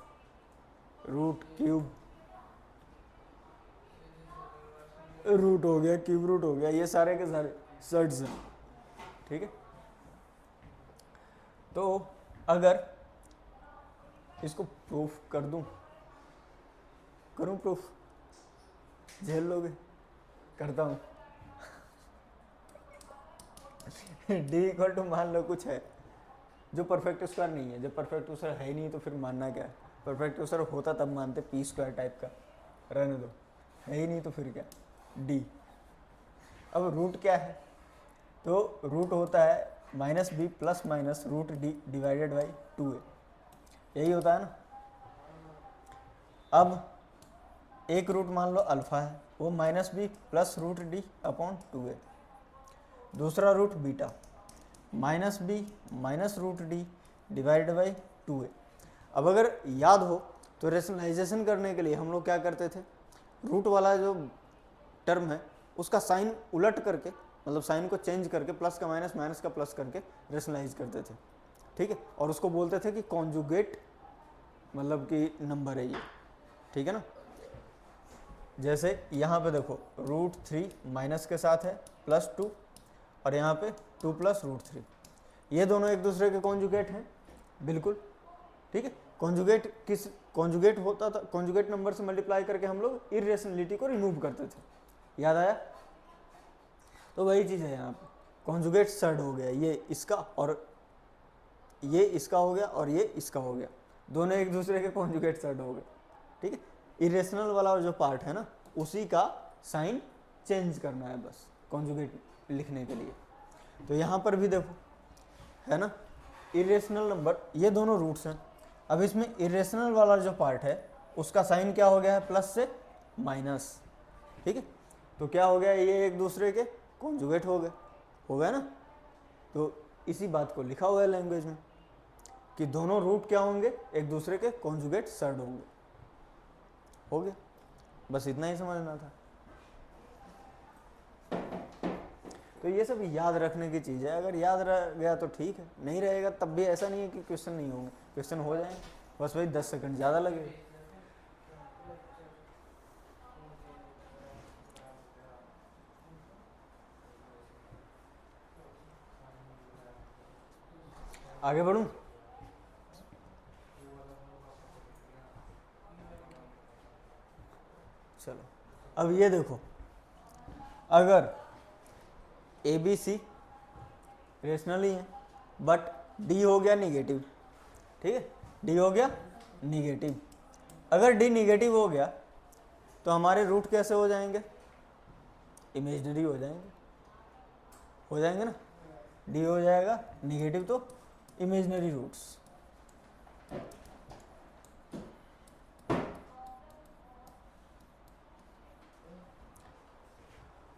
रूट, क्यूब रूट हो गया, क्यूब रूट हो गया, ये सारे के सारे सर्ड्स हैं। ठीक है, तो अगर इसको प्रूफ कर दूं, करूं प्रूफ? झेल लोगे? करता हूं। डी इक्वल टू मान लो कुछ है जो परफेक्ट स्क्वायर नहीं है। जब परफेक्ट स्क्वायर है ही नहीं तो फिर मानना क्या है? परफेक्ट स्क्वायर होता तब मानते, पी स्क्वायर टाइप का, रहने दो, है ही नहीं तो फिर क्या? डी। अब रूट क्या है? तो रूट होता है -b ± √d divided by 2a, यही होता है ना। अब एक रूट मान लो अल्फा है, वो -b + √d अपॉन 2a। दूसरा root beta, -b - √d divided by 2a। अब अगर याद हो तो रेशनलाइजेशन करने के लिए हम लोग क्या करते थे? रूट वाला जो टर्म है उसका साइन उलट करके, मतलब साइन को चेंज करके, प्लस का माइनस, माइनस का प्लस करके रेशनलाइज करते थे। ठीक है, और उसको बोलते थे कि कॉन्जुगेट, मतलब कि नंबर है ये। ठीक है ना, जैसे यहाँ पे देखो √3 माइनस के साथ है +2, और यहाँ पे 2 प्लस रूट 3, ये दोनों एक दूसरे के कॉन्जुगेट हैं, बिल्कुल ठीक है। कॉन्जुगेट किस कॉन्जुगेट होता था, कॉन्जुगेट नंबर से मल्टीप्लाई करके हम लोग इरेशनलिटी को रिमूव करते थे, याद आया। तो वही चीज़ है यहाँ पे, कॉन्जुगेट सर्ड हो गया, ये इसका और ये इसका हो गया और ये इसका हो गया, दोनों एक दूसरे के कॉन्जुगेट सर्ड हो गए, ठीक है। इरेशनल वाला जो पार्ट है ना, उसी का साइन चेंज करना है बस कॉन्जुगेट लिखने के लिए। तो यहाँ पर भी देखो है ना, इरेशनल नंबर, ये दोनों रूट्स हैं। अब इसमें इरेशनल वाला जो पार्ट है उसका साइन क्या हो गया है, प्लस से माइनस, ठीक है। तो क्या हो गया, ये एक दूसरे के कॉन्जुगेट हो गया ना। तो इसी बात को लिखा हुआ है लैंग्वेज में कि दोनों रूट क्या होंगे, एक दूसरे के कॉन्जुगेट सर्ड होंगे, हो गया, बस इतना ही समझना था। तो ये सब याद रखने की चीज़ है, अगर याद रह गया तो ठीक है, नहीं रहेगा तब भी ऐसा नहीं है कि क्वेश्चन नहीं होंगे, क्वेश्चन हो जाएंगे, बस वही 10 सेकंड ज़्यादा लगेगा। आगे बढ़ूं, चलो। अब ये देखो, अगर ए बी सी रेशनल ही है बट डी हो गया निगेटिव, ठीक है, डी हो गया निगेटिव। अगर डी निगेटिव हो गया तो हमारे रूट कैसे हो जाएंगे, इमेजनरी हो जाएंगे ना, डी हो जाएगा निगेटिव तो इमेजनरी रूट्स।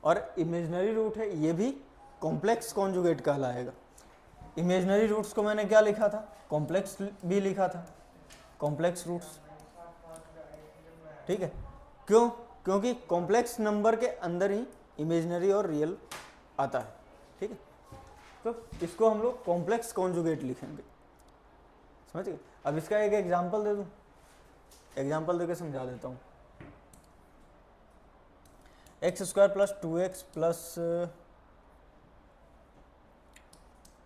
और इमेजनरी रूट है, ये भी कॉम्प्लेक्स कॉन्जुगेट कहलाएगा। इमेजनरी रूट्स को मैंने क्या लिखा था, कॉम्प्लेक्स भी लिखा था, कॉम्प्लेक्स रूट्स, ठीक है। क्यों, क्योंकि कॉम्प्लेक्स नंबर के अंदर ही इमेजनरी और रियल आता है, ठीक है। तो इसको हम लोग कॉम्प्लेक्स कॉन्जुगेट लिखेंगे, समझ गए। अब इसका एक एग्जांपल दे दूं, एग्जांपल देके समझा देता हूँ। X square plus 2x plus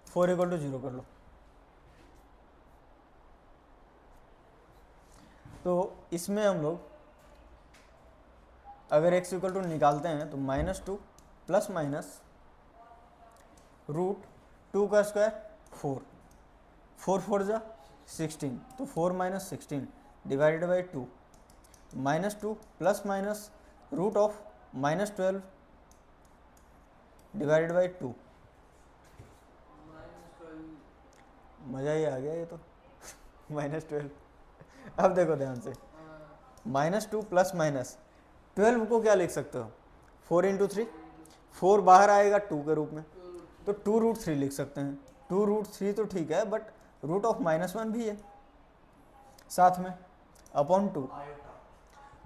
4 equal to 0 कर लो। तो इसमें हम लोग अगर x इक्वल टू निकालते हैं तो -2 प्लस माइनस रूट 2 का स्क्वायर 4, 4 4 जा 16, तो 4 minus 16 divided by 2, -2 plus minus root of -12 divided by 2, मज़ा ही आ गया ये तो -12। अब देखो ध्यान से, -2 प्लस माइनस 12 को क्या लिख सकते हो, 4 इंटू 3, 4 बाहर आएगा 2 के रूप में, तो 2√3 लिख सकते हैं। 2√3 तो ठीक है, बट रूट ऑफ -1 भी है साथ में, अपॉन 2,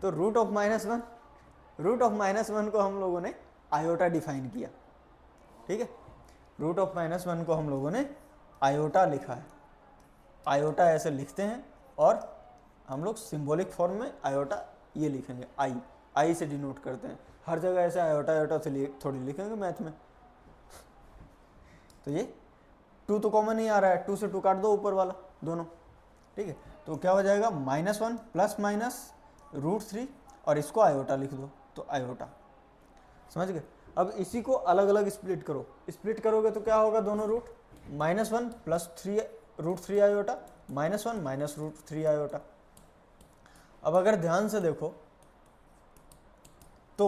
तो रूट ऑफ -1 को हम लोगों ने आयोटा डिफाइन किया, ठीक है। रूट ऑफ -1 को हम लोगों ने आयोटा लिखा है, आयोटा ऐसे लिखते हैं, और हम लोग सिंबॉलिक फॉर्म में आयोटा ये लिखेंगे, आई से डिनोट करते हैं, हर जगह ऐसे आयोटा से थोड़ी लिखेंगे मैथ में। तो ये 2 तो कॉमन ही आ रहा है, 2 से 2 काट दो ऊपर वाला दोनों, ठीक है। तो क्या हो जाएगा, -1 प्लस माइनस √3 और इसको आयोटा लिख दो, तो आयोटा, समझ गए। अब इसी को अलग अलग स्प्लिट करो, स्प्लिट करोगे तो क्या होगा, दोनों root, -1 plus √3 iota, -1 minus √3 iota. अब अगर ध्यान से देखो तो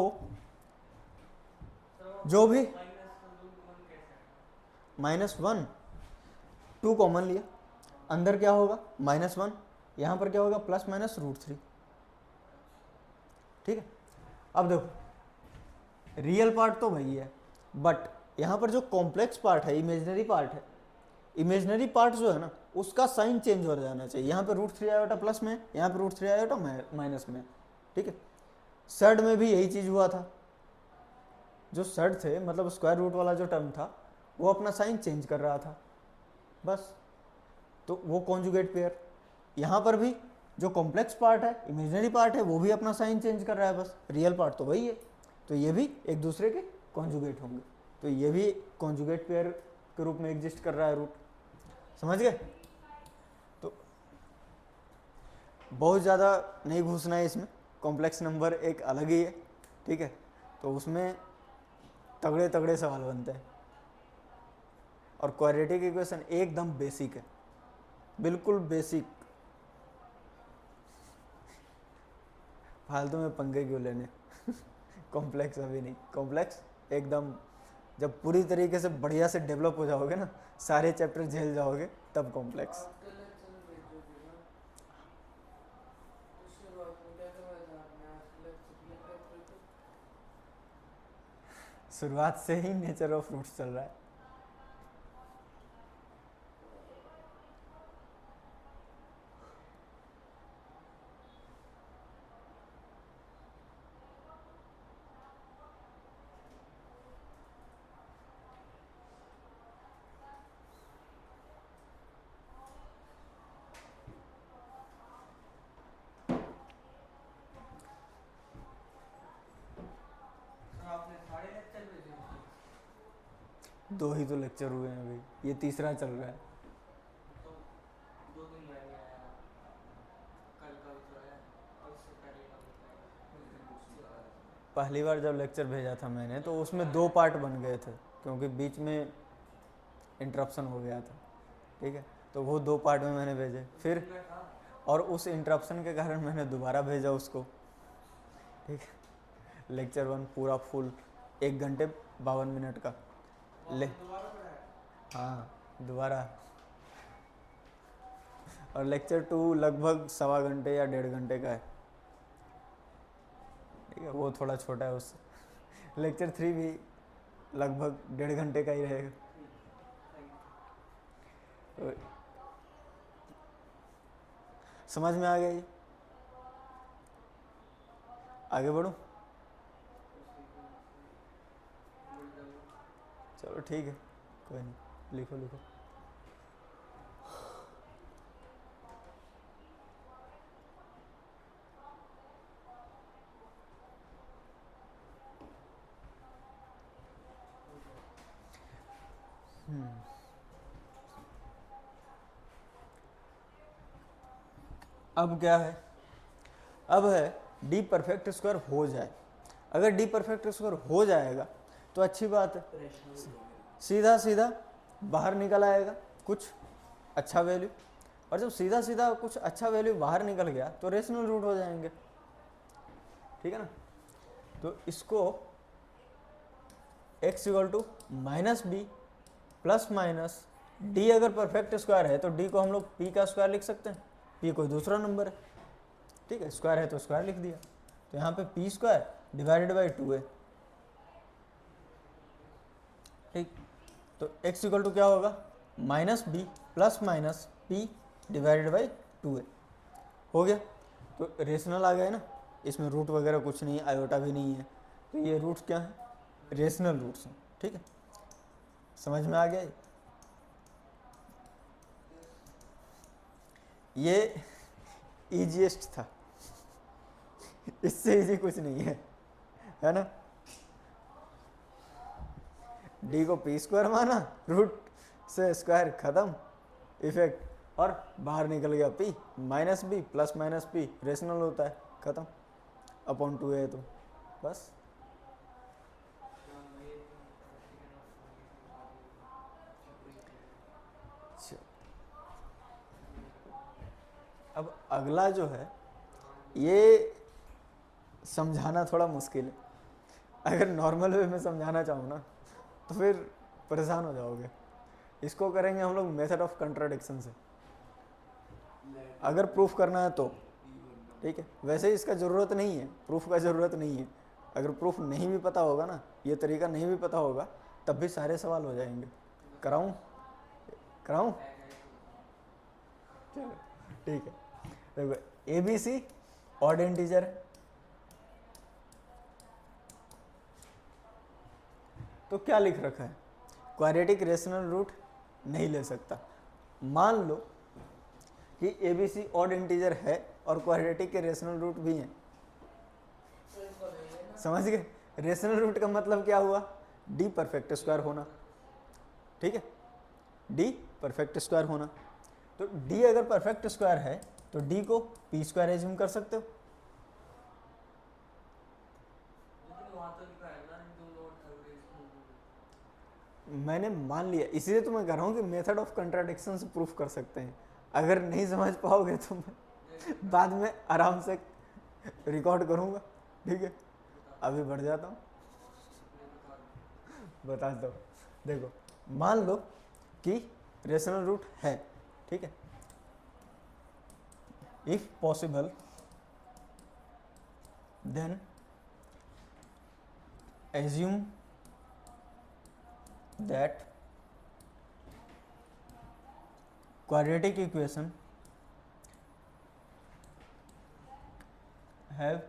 जो भी -1 2 कॉमन लिया, अंदर क्या होगा -1, यहाँ पर क्या होगा प्लस माइनस √3, ठीक है। अब देखो रियल पार्ट तो वही है, बट यहाँ पर जो कॉम्प्लेक्स पार्ट है, इमेजनरी पार्ट है, इमेजनरी पार्ट जो है ना उसका साइन चेंज हो जाना चाहिए। यहाँ पे √3 आयोटा प्लस में, यहाँ पे √3 आयोटा माइनस में, ठीक है। सर्ड में भी यही चीज़ हुआ था, जो सर्ड थे मतलब स्क्वायर रूट वाला जो टर्म था वो अपना साइन चेंज कर रहा था बस, तो वो कॉन्जुगेट पेयर। यहाँ पर भी जो कॉम्प्लेक्स पार्ट है, इमेजनरी पार्ट है, वो भी अपना साइन चेंज कर रहा है बस, रियल पार्ट तो वही है, तो ये भी एक दूसरे के कॉन्जुगेट होंगे, तो ये भी कॉन्जुगेट पेयर के रूप में एग्जिस्ट कर रहा है रूट, समझ गए। तो बहुत ज़्यादा नहीं घुसना है इसमें, कॉम्प्लेक्स नंबर एक अलग ही है, ठीक है। तो उसमें तगड़े तगड़े सवाल बनते हैं, और क्वाड्रेटिक इक्वेशन एकदम बेसिक है, बिल्कुल बेसिक। फालतू में पंगे क्यों लेने कॉम्प्लेक्स अभी नहीं, कॉम्प्लेक्स एकदम जब पूरी तरीके से बढ़िया से डेवलप हो जाओगे ना, सारे चैप्टर झेल जाओगे, तब कॉम्प्लेक्स। शुरुआत से ही नेचर ऑफ फ्रूट्स चल रहा है। दो ही तो लेक्चर हुए हैं अभी, ये तीसरा चल रहा है। तो 2 दिन में नहीं आया, कल का भी तो है, और उससे पहले का भी था। पहली बार जब लेक्चर भेजा था मैंने तो उसमें 2 पार्ट बन गए थे, क्योंकि बीच में इंटरप्शन हो गया था, ठीक है। तो वो 2 पार्ट में मैंने भेजे, फिर और उस इंटरप्शन के कारण मैंने दोबारा भेजा उसको, ठीक है। लेक्चर 1 पूरा फुल 1 घंटे 52 मिनट का ले, हाँ दोबारा। और लेक्चर 2 लगभग 1.25 घंटे या 1.5 घंटे का है, ठीक है, वो थोड़ा छोटा है उससे। लेक्चर 3 भी लगभग 1.5 घंटे का ही रहेगा। तो समझ में आ गया ये, आगे बढ़ूं? चलो ठीक है, कोई नहीं, लिखो लिखो। अब क्या है, अब है डी परफेक्ट स्क्वायर हो जाए। अगर डी परफेक्ट स्क्वायर हो जाएगा तो अच्छी बात है, सीधा सीधा बाहर निकल आएगा कुछ अच्छा वैल्यू, और जब सीधा सीधा कुछ अच्छा वैल्यू बाहर निकल गया तो रेशनल रूट हो जाएंगे, ठीक है ना। तो इसको x equal to minus b plus minus D, अगर परफेक्ट स्क्वायर है तो डी को हम लोग p का स्क्वायर लिख सकते हैं, p कोई दूसरा नंबर है, ठीक है, स्क्वायर है तो स्क्वायर लिख दिया। तो यहाँ पे p स्क्वायर डिवाइडेड बाई 2 है, ठीक। तो x इक्वल टू क्या होगा, minus b plus minus p divided by 2 है, हो गया। तो रेशनल आ गया ना, इसमें रूट वगैरह कुछ नहीं, आयोटा भी नहीं है, तो ये रूट्स क्या है, रेशनल रूट्स हैं, ठीक है। समझ में आ गया ये इजीएस्ट था, इससे इजी कुछ नहीं है ना। डी को पी स्क्वायर माना, रूट से स्क्वायर खत्म, इफेक्ट, और बाहर निकल गया p, minus b plus minus p rational होता है, खत्म, अपॉन 2 है तो बस। अब अगला जो है ये समझाना थोड़ा मुश्किल है, अगर नॉर्मल वे में समझाना चाहूँ ना तो फिर परेशान हो जाओगे। इसको करेंगे हम लोग मेथड ऑफ कंट्राडिक्शन से, अगर प्रूफ करना है तो, ठीक है। वैसे इसका ज़रूरत नहीं है, प्रूफ का ज़रूरत नहीं है, अगर प्रूफ नहीं भी पता होगा ना, ये तरीका नहीं भी पता होगा, तब भी सारे सवाल हो जाएंगे। कराऊं कराऊं चलो ठीक है। देखो a b c odd integer है, तो क्या लिख रखा है, क्वाड्रेटिक रेशनल रूट नहीं ले सकता। मान लो कि a b c odd integer है और क्वाड्रेटिक के रेशनल रूट भी हैं, समझ गए। रेशनल रूट का मतलब क्या हुआ, डी परफेक्ट स्क्वायर होना, ठीक है, डी परफेक्ट स्क्वायर होना। तो डी अगर परफेक्ट स्क्वायर है तो डी को पी स्क्वायर एज्यूम कर सकते हो। लेकिन वहाँ तो लिखा है ना डू नॉट हैव रेशनल। मैंने मान लिया, इसीलिए तो मैं कह रहा हूँ कि मेथड ऑफ कंट्राडिक्शन से प्रूफ कर सकते हैं। अगर नहीं समझ पाओगे तो मैं बाद में आराम से रिकॉर्ड करूँगा, ठीक है। अभी बढ़ जाता हूँ, बता दो। देखो, मान लो कि रेशनल रूट है, ठीक है, if possible then assume that quadratic equation have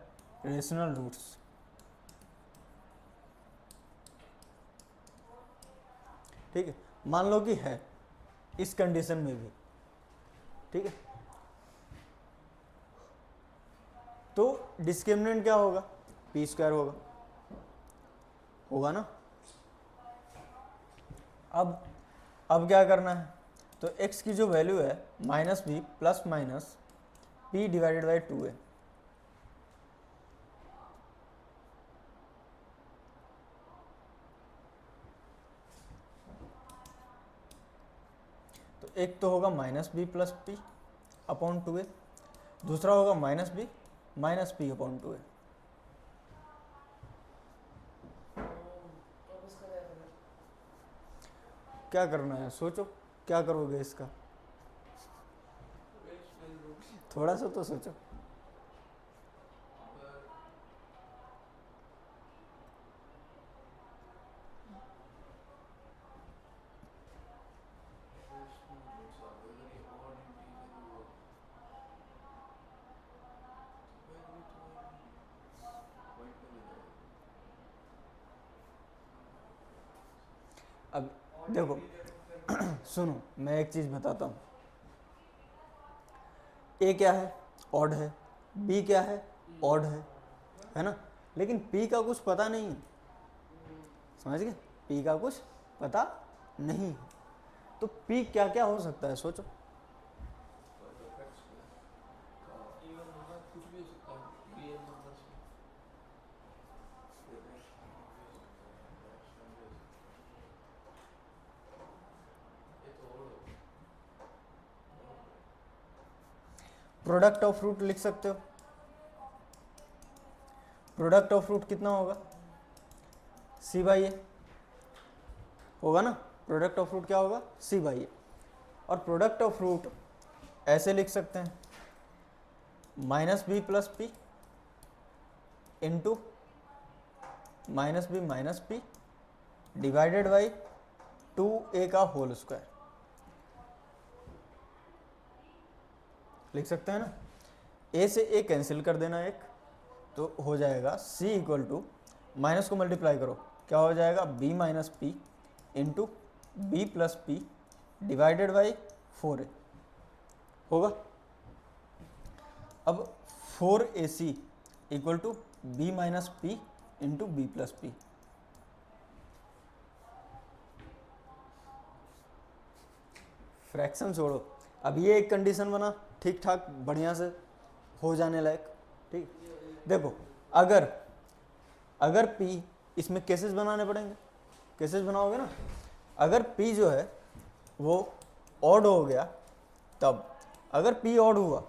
rational roots। ठीक है, मान लो कि है इस कंडीशन में भी, ठीक है, तो डिस्क्रिमिनेंट क्या होगा, पी स्क्वायर होगा ना। अब क्या करना है, तो x की जो वैल्यू है minus b plus minus p divided by 2 है। तो एक तो होगा minus b plus p upon 2 है, दूसरा होगा minus b minus p upon 2 है। अब इसका क्या करना है? क्या करना है, सोचो क्या करोगे इसका, रेशनल रूट। थोड़ा सा तो सोचो। अब देखो सुनो, मैं एक चीज बताता हूँ, ए क्या है, ऑड है, बी क्या है, ऑड है ना, लेकिन पी का कुछ पता नहीं है, समझ गए, पी का कुछ पता नहीं है। तो पी क्या क्या हो सकता है, सोचो। इवन होगा, कुछ भी हो सकता है रियल नंबर्स में। प्रोडक्ट ऑफ रूट लिख सकते हो, प्रोडक्ट ऑफ रूट कितना होगा, सी बाई ए होगा ना, प्रोडक्ट ऑफ रूट क्या होगा, सी बाई ए। और प्रोडक्ट ऑफ रूट ऐसे लिख सकते हैं, minus b plus p into minus b divided by 2a का होल स्क्वायर, लिख सकते हैं ना। a से a कैंसिल कर देना एक, तो हो जाएगा c इक्वल टू, माइनस को मल्टीप्लाई करो, क्या हो जाएगा, b minus p into b plus p divided by 4a होगा। अब 4ac equal to b minus p into b plus p, fraction छोड़ो। अब ये एक कंडीशन बना ठीक ठाक बढ़िया से हो जाने लायक, ठीक। देखो, अगर P, इसमें केसेस बनाने पड़ेंगे, केसेस बनाओगे ना, अगर P जो है वो ऑड हो गया तब, अगर P ऑड हुआ,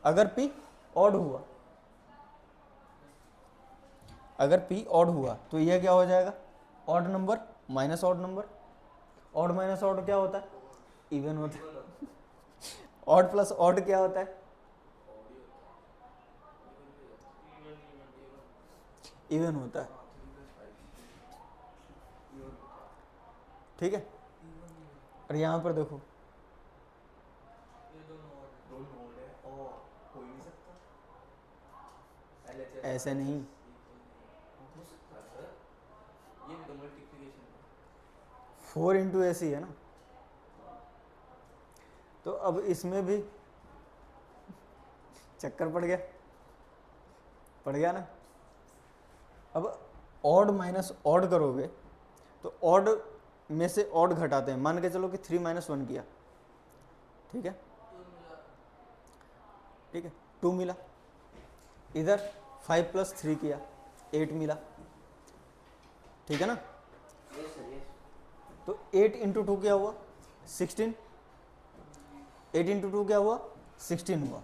अगर P ऑड हुआ, अगर P ऑड हुआ तो यह क्या हो जाएगा, odd number minus odd number, odd minus odd क्या होता है, इवन होता है। ऑड प्लस ऑड क्या होता है, इवन होता है, ठीक है। और यहाँ पर देखो, ये दोनों और है और हो ही नहीं सकता। LHS ऐसे नहीं, हो सकता है सर, ये भी तो मल्टीप्लिकेशन है। 4 इंटू ऐसी है ना, तो अब इसमें भी चक्कर पड़ गया ना। अब ऑड माइनस ऑड करोगे तो ऑड में से ऑड घटाते हैं, मान के चलो कि 3 - 1 किया, ठीक है, टू मिला, ठीक है, 2 मिला। इधर 5 + 3 किया, 8 मिला, ठीक है ना। Yes sir yes. तो 8 × 2 क्या हुआ, 16, 8 × 2 क्या हुआ, 16 हुआ।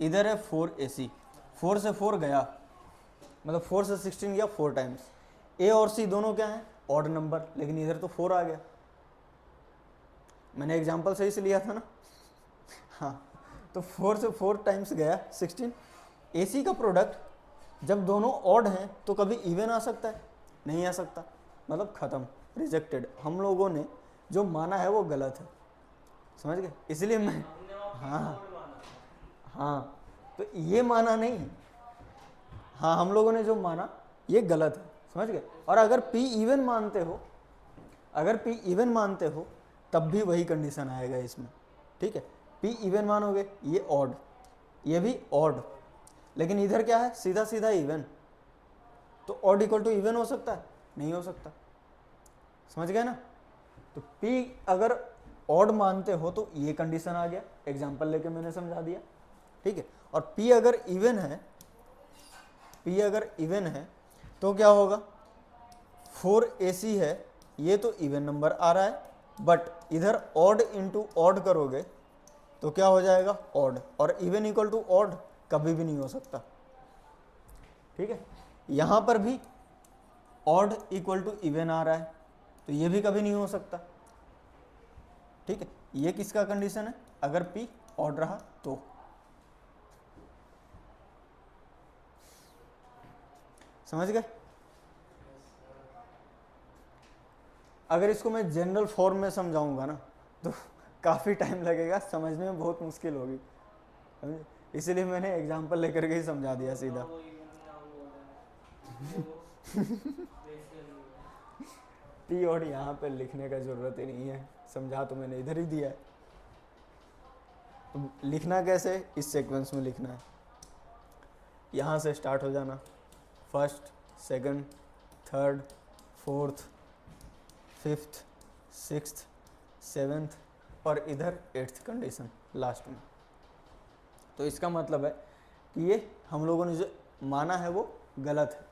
इधर है 4AC, 4 से 4 गया, मतलब 4 से 16 गया 4 टाइम्स। ए और सी दोनों क्या हैं, ऑड नंबर, लेकिन इधर तो 4 आ गया। मैंने एग्जांपल सही से लिया था ना। हाँ, तो 4 से 4 टाइम्स गया 16। AC का प्रोडक्ट जब दोनों ऑड हैं तो कभी इवन आ सकता है, नहीं आ सकता, मतलब ख़त्म, रिजेक्टेड। हम लोगों ने जो माना है वो गलत है, समझ गए, इसलिए मैं, हमने वहाँ हाँ कोड माना था। हाँ, तो ये माना नहीं है, हाँ हम लोगों ने जो माना ये गलत है, समझ गए। और अगर P इवन मानते हो, अगर P इवन मानते हो तब भी वही कंडीशन आएगा इसमें, ठीक है। P इवन मानोगे ये ऑड, ये भी ऑड, लेकिन इधर क्या है, सीधा सीधा इवन, तो ऑड इक्वल टू इवन हो सकता है, नहीं हो सकता, समझ गए ना। तो P अगर ऑड मानते हो तो ये कंडीशन आ गया, एग्जांपल लेके मैंने समझा दिया, ठीक है। और P अगर इवन है, P अगर इवन है तो क्या होगा, 4AC है, ये तो इवन नंबर आ रहा है, बट इधर ऑड इंटू ऑड करोगे तो क्या हो जाएगा, ऑड, और इवन इक्वल टू ऑड कभी भी नहीं हो सकता, ठीक है। यहाँ पर भी ऑड इक्वल टू इवन आ रहा है, तो ये भी कभी नहीं हो सकता, ठीक है। ये किसका कंडीशन है, अगर P ऑड रहा तो। समझ गए। अगर इसको मैं जनरल फॉर्म में समझाऊंगा ना तो काफ़ी टाइम लगेगा, समझने में बहुत मुश्किल होगी, समझे? इसलिए मैंने एग्जांपल लेकर के ही समझा दिया सीधा। वो इवन नाम बोल रहे हैं, वो रेशियल नहीं है। P और यहाँ पे लिखने का ज़रूरत ही नहीं है, समझा तो मैंने इधर ही दिया है। तो लिखना कैसे, इस सीक्वेंस में लिखना है, यहाँ से स्टार्ट हो जाना, first, second, third, fourth, fifth, sixth, seventh, और इधर 8th कंडीशन लास्ट में। तो इसका मतलब है कि ये हम लोगों ने जो माना है वो गलत है,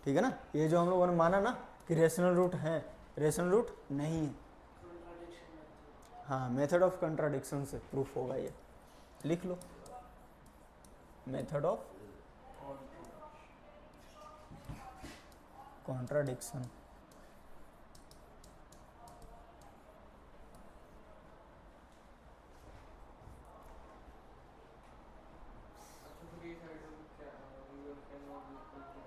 ठीक है ना। ये जो हम लोगों ने माना ना कि रेशनल रूट हैं, रेशनल रूट नहीं है, कॉन्ट्राडिक्शन मेथड। हाँ, मेथड ऑफ कंट्राडिक्शन से प्रूफ होगा ये, लिख लो, मेथड ऑफ कॉन्ट्राडिक्शन। अच्छा फिर ये साइड में क्या river can not be equal to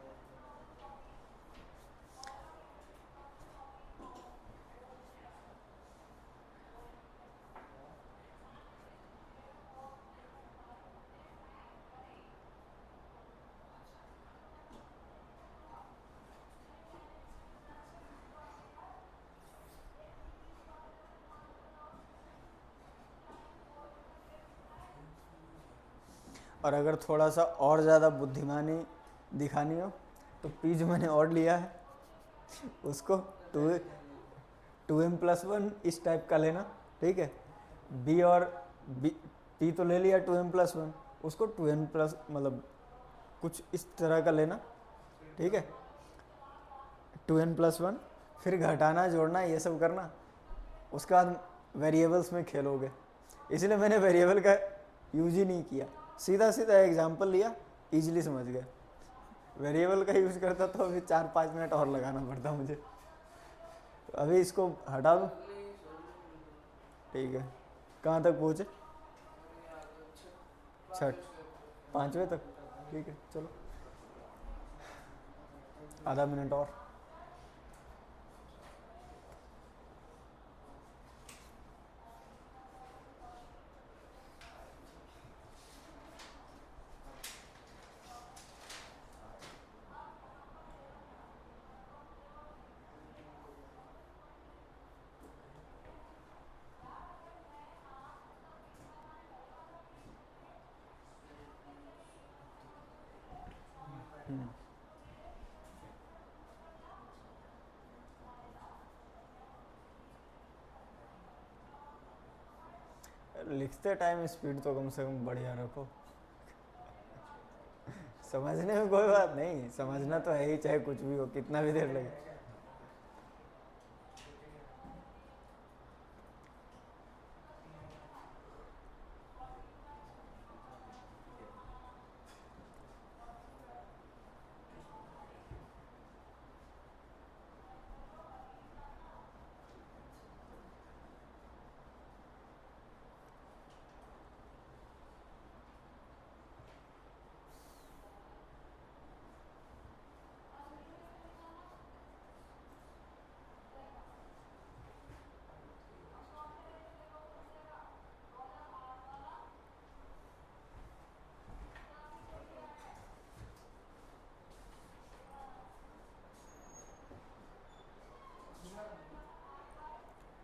और अगर थोड़ा सा और ज़्यादा बुद्धिमानी दिखानी हो तो P जो मैंने और लिया है उसको 2m+1 इस टाइप का लेना, ठीक है। B और P तो ले लिया 2m+1, उसको 2n प्लस मतलब कुछ इस तरह का लेना, ठीक है, 2n+1, फिर घटाना जोड़ना ये सब करना, उसके बाद वेरिएबल्स में खेलोगे। इसलिए मैंने वेरिएबल का यूज ही नहीं किया, सीधा सीधा एग्जांपल लिया, इजीली समझ गए। वेरिएबल का यूज करता तो अभी 4-5 मिनट और लगाना पड़ता मुझे। तो अभी इसको हटा दो, ठीक है। कहाँ तक पहुँचे, छठ, 5वें तक, ठीक है, चलो आधा मिनट और। लिखते टाइम स्पीड तो कम से कम बढ़िया रखो। समझने में कोई बात नहीं, समझना तो है ही, चाहे कुछ भी हो, कितना भी देर लगे।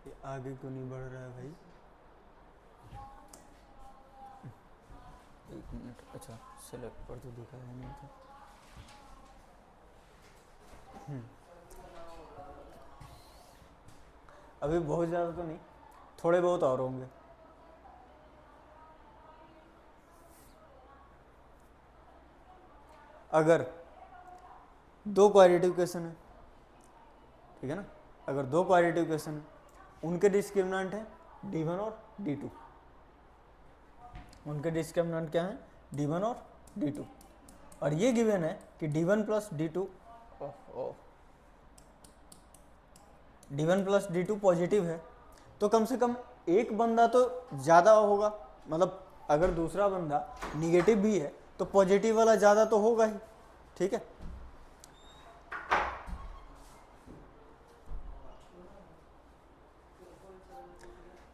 ये आगे क्यों नहीं बढ़ रहा है भाई? एक मिनट, अच्छा सेलेक्ट पर तो दिखाया नहीं था। अभी बहुत ज़्यादा तो नहीं, थोड़े बहुत और होंगे। अगर दो क्वाड्रेटिक इक्वेशन है, ठीक है ना, अगर दो क्वाड्रेटिक इक्वेशन है, उनके डिस्क्रिमिनेंट है d1 और d2। उनके डिस्क्रिमिनेंट क्या है? d1 और d2। और ये गिवन है कि d1 plus d2 d1 plus d2 positive है, तो कम से कम एक बंदा तो ज़्यादा होगा, मतलब अगर दूसरा बंदा निगेटिव भी है तो पॉजिटिव वाला ज़्यादा तो होगा ही, ठीक है।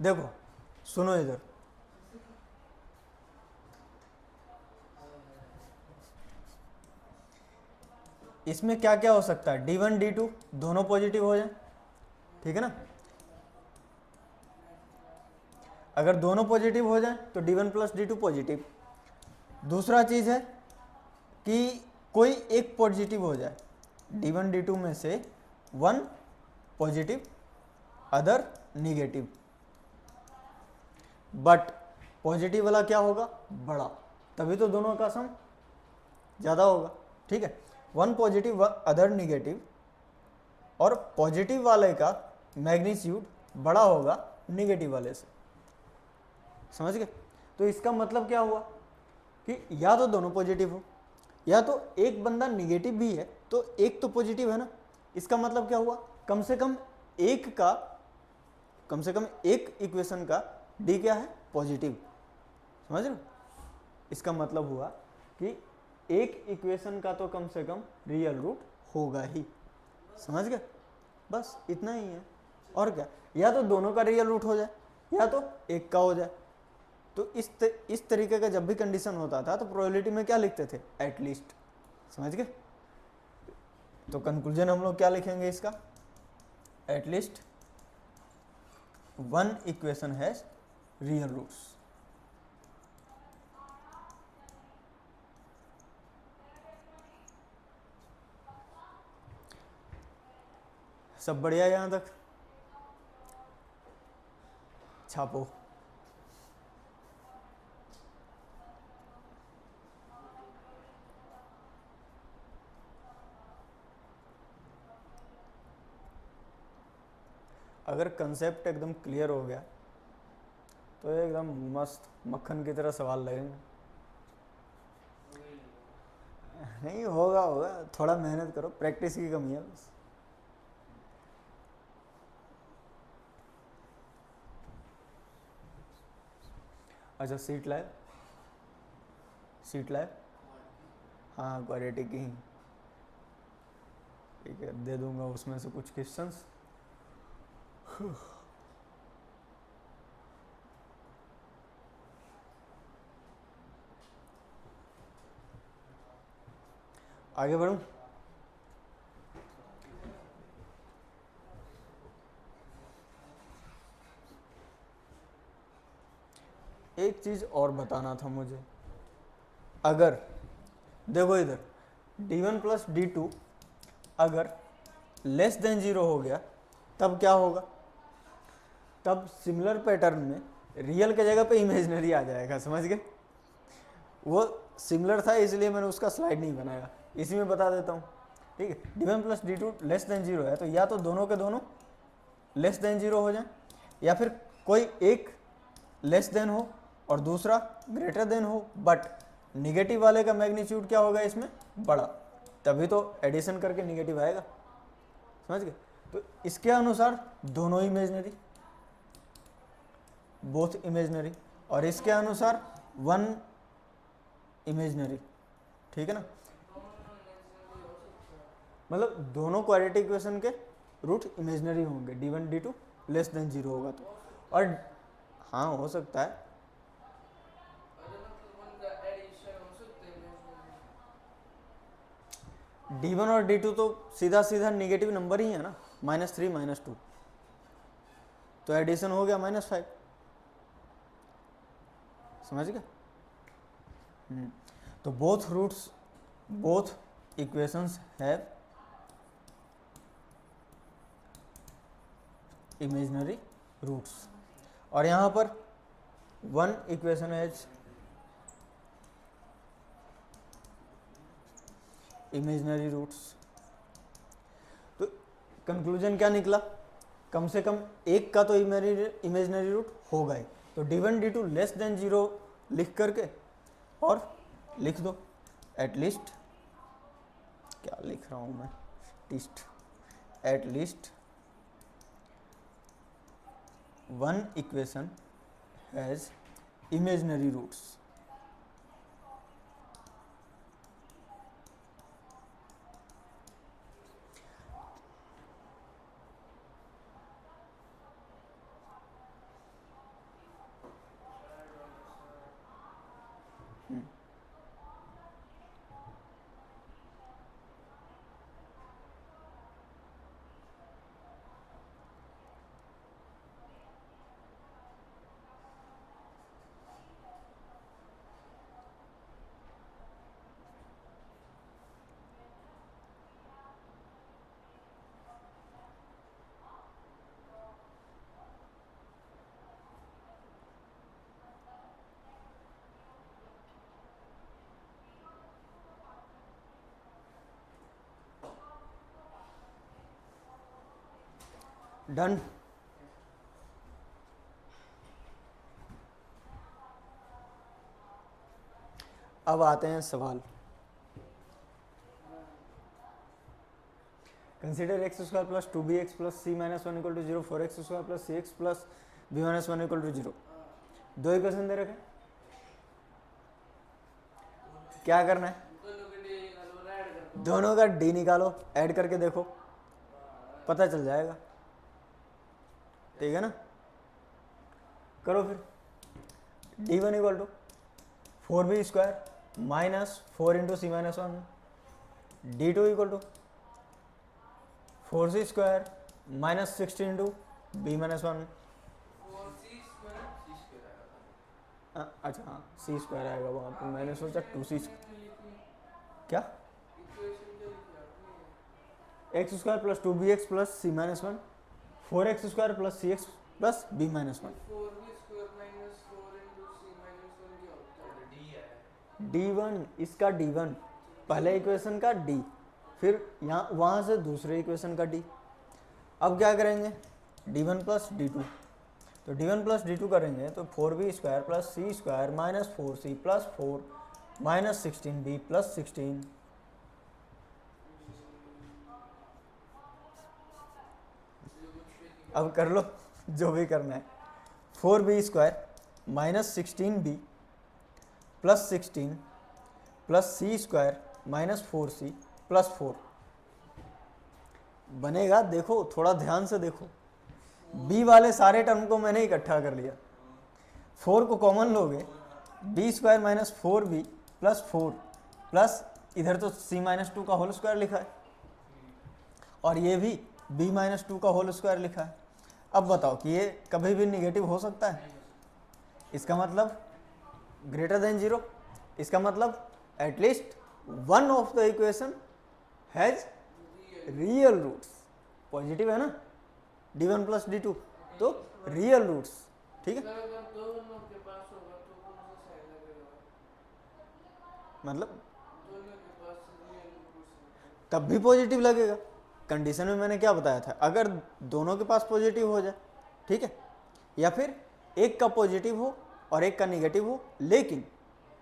देखो सुनो इधर, इसमें क्या क्या हो सकता है? d1 d2 दोनों पॉजिटिव हो जाए, ठीक है ना। अगर दोनों पॉजिटिव हो जाए तो d1 प्लस d2 पॉजिटिव। दूसरा चीज़ है कि कोई एक पॉजिटिव हो जाए, d1 d2 में से one positive other negative, but positive वाला क्या होगा? बड़ा, तभी तो दोनों का सम ज़्यादा होगा, ठीक है। वन पॉजिटिव अदर निगेटिव, और पॉजिटिव वाले का मैग्नीट्यूड बड़ा होगा निगेटिव वाले से, समझ गए। तो इसका मतलब क्या हुआ कि या तो दोनों पॉजिटिव हो, या तो एक बंदा निगेटिव भी है तो एक तो पॉजिटिव है ना। इसका मतलब क्या हुआ? कम से कम एक इक्वेशन का डी क्या है? पॉजिटिव, समझ रहे हो। इसका मतलब हुआ कि एक इक्वेशन का तो कम से कम रियल रूट होगा ही, समझ गए। बस इतना ही है, और क्या। या तो दोनों का रियल रूट हो जाए या तो एक का हो जाए। तो इस तरीके का जब भी कंडीशन होता था तो प्रोबेबिलिटी में क्या लिखते थे? एटलीस्ट, समझ गए। तो कंक्लूजन हम लोग क्या लिखेंगे इसका? At least one equation has real roots. सब बढ़िया यहां तक? छापो। अगर कंसेप्ट एकदम क्लियर हो गया तो एकदम मस्त मक्खन की तरह सवाल लगेंगे। नहीं होगा, थोड़ा मेहनत करो, प्रैक्टिस की कमी है बस। अच्छा सीट लाए? हाँ क्वाड्रेटिक की ही, ठीक है, दे दूंगा उसमें से कुछ क्वेश्चंस। आगे बढ़ूं? एक चीज और बताना था मुझे। अगर देखो इधर d1 प्लस d2 अगर लेस देन 0 हो गया तब क्या होगा? तब सिमिलर पैटर्न में रियल के जगह पे इमेजनरी आ जाएगा, समझ गए। वो सिमिलर था इसलिए मैंने उसका स्लाइड नहीं बनाया, इसी में बता देता हूँ, ठीक है। d1 plus d2 less than 0 है, तो या तो दोनों के दोनों लेस देन 0 हो जाए, या फिर कोई एक लेस देन हो और दूसरा ग्रेटर देन हो, बट निगेटिव वाले का मैग्नीट्यूड क्या होगा इसमें, बड़ा, तभी तो एडिशन करके निगेटिव आएगा, समझ गए। तो इसके अनुसार दोनों इमेजनरी, बोथ इमेजनरी, और इसके अनुसार वन इमेजनरी, ठीक है ना। मतलब दोनों क्वाड्रेटिक इक्वेशन के रूट इमेजनरी होंगे, d1 d2 लेस देन 0 होगा तो, और हाँ हो सकता है, d1 और d2 तो सीधा सीधा निगेटिव नंबर ही है ना, -3 -2, तो एडिशन हो गया -5, समझ गए। तो both roots, both equations have imaginary roots, और यहाँ पर one equation has imaginary roots. तो कंक्लूजन क्या निकला, कम से कम एक का तो इमेजनरी रूट होगा ही। तो d1 d2 लेस देन 0 लिख करके और लिख दो एटलीस्ट, क्या लिख रहा हूँ मैं, at least one equation has imaginary roots. Done. अब आते हैं सवाल। Consider X square plus 2bx plus c minus 1 equal to 0, 4x square plus cx plus b minus 1 equal to 0। दो इक्वेशन दे रखे, क्या करना है, दोनों का d निकालो, ऐड करके देखो, पता चल जाएगा, ठीक है ना। करो फिर, d1 equal to 4b square minus 4 into C minus 1, d2 equal to 4c square minus 16 into B minus 1। अच्छा हाँ, सी स्क्वायर आएगा वहाँ पर, मैंने सोचा 2c क्या, X square plus 2bx plus C minus 1, 4x square plus cx plus b minus 1। d1 इसका d1 पहले इक्वेशन का d, फिर यहाँ वहाँ से दूसरे इक्वेशन का d। अब क्या करेंगे, d1 प्लस d2, तो d1 प्लस d2 करेंगे तो 4b square plus c square minus 4c plus 4 minus 16b plus 16। अब कर लो जो भी करना है, 4b square minus 16b plus 16 plus c square minus 4c plus 4 बनेगा। देखो थोड़ा ध्यान से देखो, b वाले सारे टर्म को मैंने इकट्ठा कर लिया, 4 को कॉमन लोगे, b square minus 4b plus 4 plus इधर तो c माइनस 2 का होल स्क्वायर लिखा है, और ये भी b माइनस 2 का होल स्क्वायर लिखा है। अब बताओ कि ये कभी भी निगेटिव हो सकता है, इसका मतलब ग्रेटर देन 0, इसका मतलब at least one of the equation has real roots, positive है ना, d1 प्लस d2 तो रियल रूट्स, ठीक है, अगर दोनों के पास होगा तो कौन सा सही लगेगा? मतलब दोनों के पास रियल रूट्स हैं। तब भी पॉजिटिव लगेगा। कंडीशन में मैंने क्या बताया था, अगर दोनों के पास पॉजिटिव हो जाए, ठीक है, या फिर एक का पॉजिटिव हो और एक का निगेटिव हो, लेकिन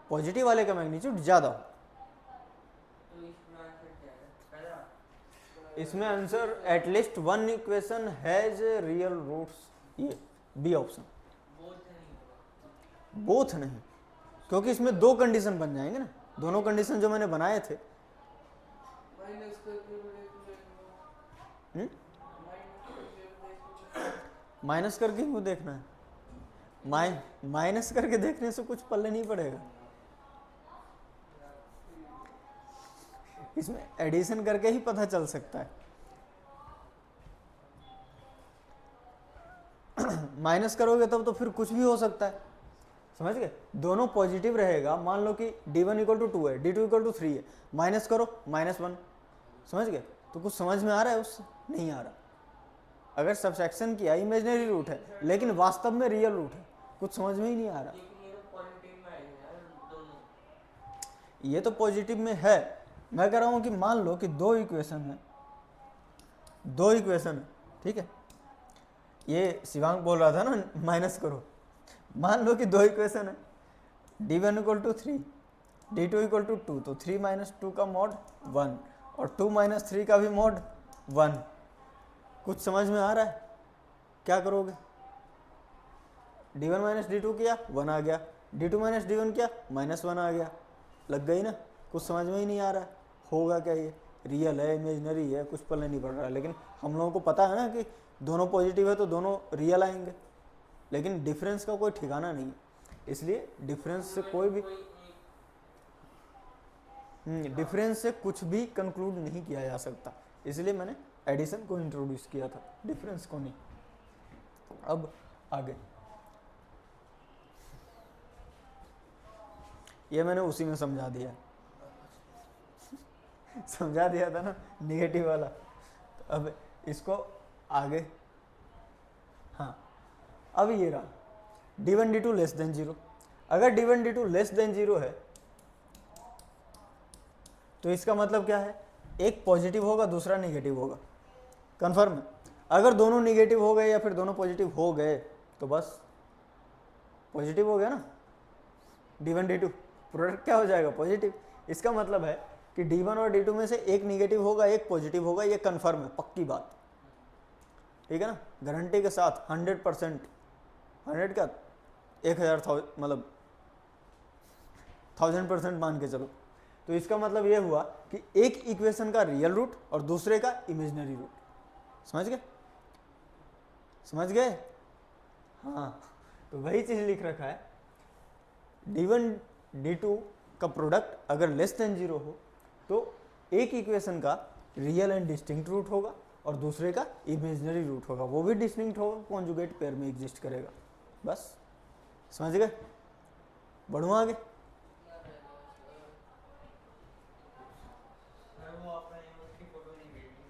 पॉजिटिव वाले का मैग्नीट्यूड ज़्यादा हो। तो इसमें आंसर क्या है? पहला इसमें answer at least one equation has real roots, ये बी ऑप्शन। बोथ नहीं होगा। बोथ नहीं, क्योंकि इसमें दो कंडीशन बन जाएंगे ना, दोनों कंडीशन जो मैंने बनाए थे। माइनस करके बड़े कुछ हम्म? माइनस करके बड़े कुछ माइनस करके क्यों देखना है? माइनस करके देखने से कुछ पल्ले नहीं पड़ेगा। इसमें एडिशन करके ही पता चल सकता है। माइनस करोगे तब तो फिर कुछ भी हो सकता है, समझ गए? दोनों पॉजिटिव रहेगा, मान लो कि d1 इक्वल टू 2 है, d2 इक्वल टू 3 है, माइनस करो -1, समझ गए? तो कुछ समझ में आ रहा है उससे? नहीं आ रहा। अगर सब्सट्रैक्शन किया इमेजिनरी रूट है, लेकिन वास्तव में रियल रूट है, कुछ समझ में ही नहीं आ रहा। लेकिन ये तो पॉजिटिव में आएगा यार दोनों। ये तो पॉजिटिव में है, मैं कह रहा हूँ कि मान लो कि दो इक्वेशन है, ठीक है, ये शिवांग बोल रहा था ना माइनस करो। मान लो कि दो इक्वेशन है, d1 equal to 3, d2 equal to 2, तो 3 माइनस 2 का मॉड 1 और 2 माइनस 3 का भी मॉड 1। कुछ समझ में आ रहा है? क्या करोगे? d1 माइनस d2 किया 1 आ गया, d2 माइनस d1 किया -1 आ गया। लग गई ना? कुछ समझ में ही नहीं आ रहा है। होगा क्या ये? रियल है, इमेजिनरी है, कुछ पल्ले नहीं पड़ रहा है। लेकिन हम लोगों को पता है ना कि दोनों पॉजिटिव है तो दोनों रियल आएंगे, लेकिन डिफरेंस का कोई ठिकाना नहीं है, इसलिए डिफरेंस से कोई भी डिफरेंस से कुछ भी कंक्लूड नहीं किया जा सकता। इसलिए मैंने एडिशन को इंट्रोड्यूस किया था, डिफरेंस को नहीं। अब आगे, ये मैंने उसी में समझा दिया समझा दिया था ना नेगेटिव वाला। तो अब इसको आगे, हाँ, अब ये रहा d1 d2 लेस देन 0। अगर d1 d2 लेस देन 0 है तो इसका मतलब क्या है? एक पॉजिटिव होगा, दूसरा नेगेटिव होगा। कंफर्म है? अगर दोनों नेगेटिव हो गए या फिर दोनों पॉजिटिव हो गए तो बस पॉजिटिव हो गया ना, d1 d2 प्रोडक्ट क्या हो जाएगा? पॉजिटिव। इसका मतलब है कि d1 और d2 में से एक नेगेटिव होगा, एक पॉजिटिव होगा, ये कंफर्म है, पक्की बात, ठीक है ना? गारंटी के साथ 100%, 100 का 1000 मतलब 1000% मान के चलो। तो इसका मतलब ये हुआ कि एक इक्वेशन का रियल रूट और दूसरे का इमेजिनरी रूट। समझ गए? समझ गए? हाँ, तो वही चीज लिख रखा है, d1 d2 का प्रोडक्ट अगर लेस देन 0 हो तो एक इक्वेशन का रियल एंड डिस्टिंक्ट रूट होगा और दूसरे का इमेजिनरी रूट होगा, वो भी डिस्टिंक्ट होगा, कॉन्जुगेट पेयर में एग्जिस्ट करेगा। बस समझ गए? बढ़ूँ आगे? सर वो आपने उसकी फोटो नहीं भेजी,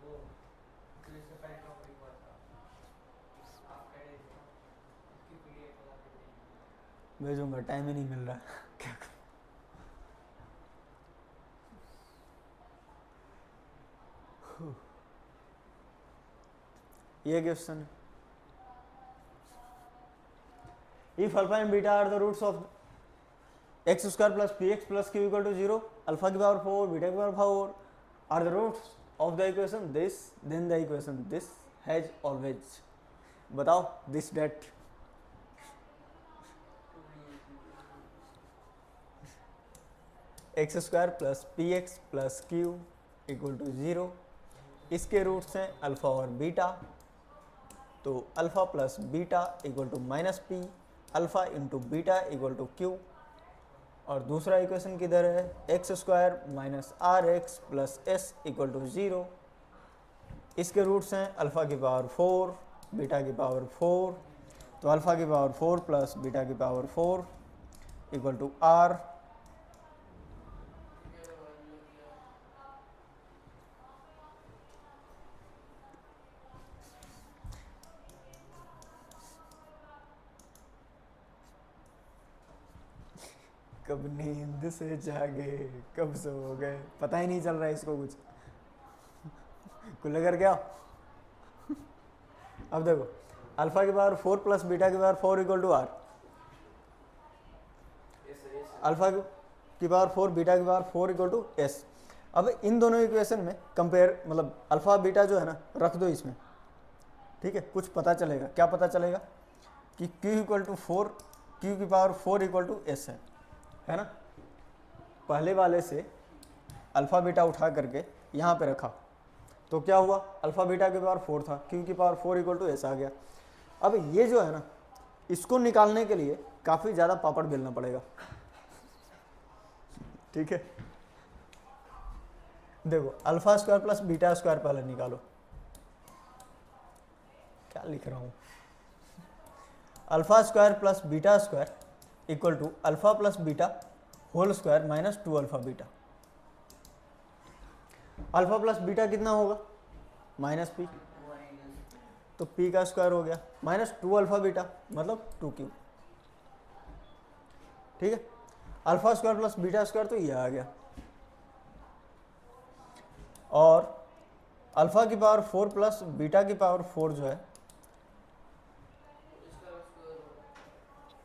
वो जो इससे पहले टॉपिक हुआ था आप कह रहे थे ना, उसकी पीडीएफ बना के भेजिए। भेजूंगा, टाइम ही नहीं मिल रहा क्या करूं? ये क्वेश्चन है, if alpha and beta are the roots of x square plus P X plus Q equal to 0, alpha की पावर 4 बीटा की power 4 are the roots of the equation this, then the equation this has always. बताओ this डेट। X square plus P X plus Q equal to 0, इसके roots हैं alpha और beta, तो alpha plus beta equal to minus P, alpha into beta equal to Q. और दूसरा equation किधर है? X square minus R X plus S equal to 0, इसके roots हैं अल्फा की पावर 4 बीटा की पावर 4, तो अल्फा की पावर 4 प्लस बीटा की पावर 4 इक्वल टू आर। कब नींद से जागे कब सो गए, पता ही नहीं चल रहा है इसको कुछ। कुल कर क्या, अब देखो अल्फा की पावर 4 प्लस बीटा की power 4 equal to R. Alpha की पावर 4 बीटा की पावर 4 इक्वल टू एस। अब इन दोनों इक्वेशन में कंपेयर, मतलब अल्फा बीटा जो है ना रख दो इसमें, ठीक है, कुछ पता चलेगा। क्या पता चलेगा कि q इक्वल टू 4, q की पावर 4 इक्वल टू एस है ना। पहले वाले से अल्फा बीटा उठा करके यहाँ पे रखा तो क्या हुआ, अल्फा बीटा की पावर 4 था, q की पावर 4 इक्वल टू एस आ गया। अब ये जो है ना इसको निकालने के लिए काफ़ी ज़्यादा पापड़ बेलना पड़ेगा, ठीक है। देखो alpha square plus beta square पहले निकालो, क्या लिख रहा हूँ, alpha square plus beta square equal to alpha plus beta whole square minus 2 alpha beta. Alpha plus beta कितना होगा, माइनस पी, तो p का स्क्वायर हो गया माइनस 2 अल्फा बीटा मतलब 2q, ठीक है। Alpha square plus beta square तो ये आ गया, और अल्फा की पावर 4 प्लस बीटा की पावर 4 जो है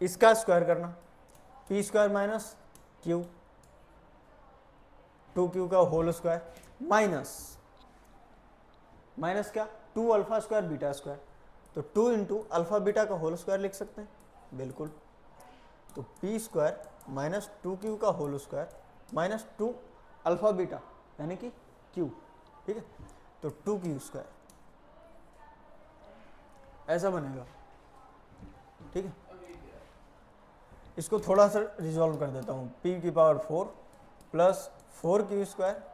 इसका स्क्वायर करना, P square minus Q, 2q का होल स्क्वायर माइनस माइनस क्या 2 अल्फा स्क्वायर बीटा स्क्वायर, तो 2 इंटू अल्फा बीटा का होल स्क्वायर लिख सकते हैं बिल्कुल। तो पी स्क्वायर माइनस 2q का whole square minus 2 alpha beta यानी कि q, ठीक है, तो 2q स्क्वायर ऐसा बनेगा, ठीक है। इसको थोड़ा सा रिजॉल्व कर देता हूँ, p की power 4 plus 4q square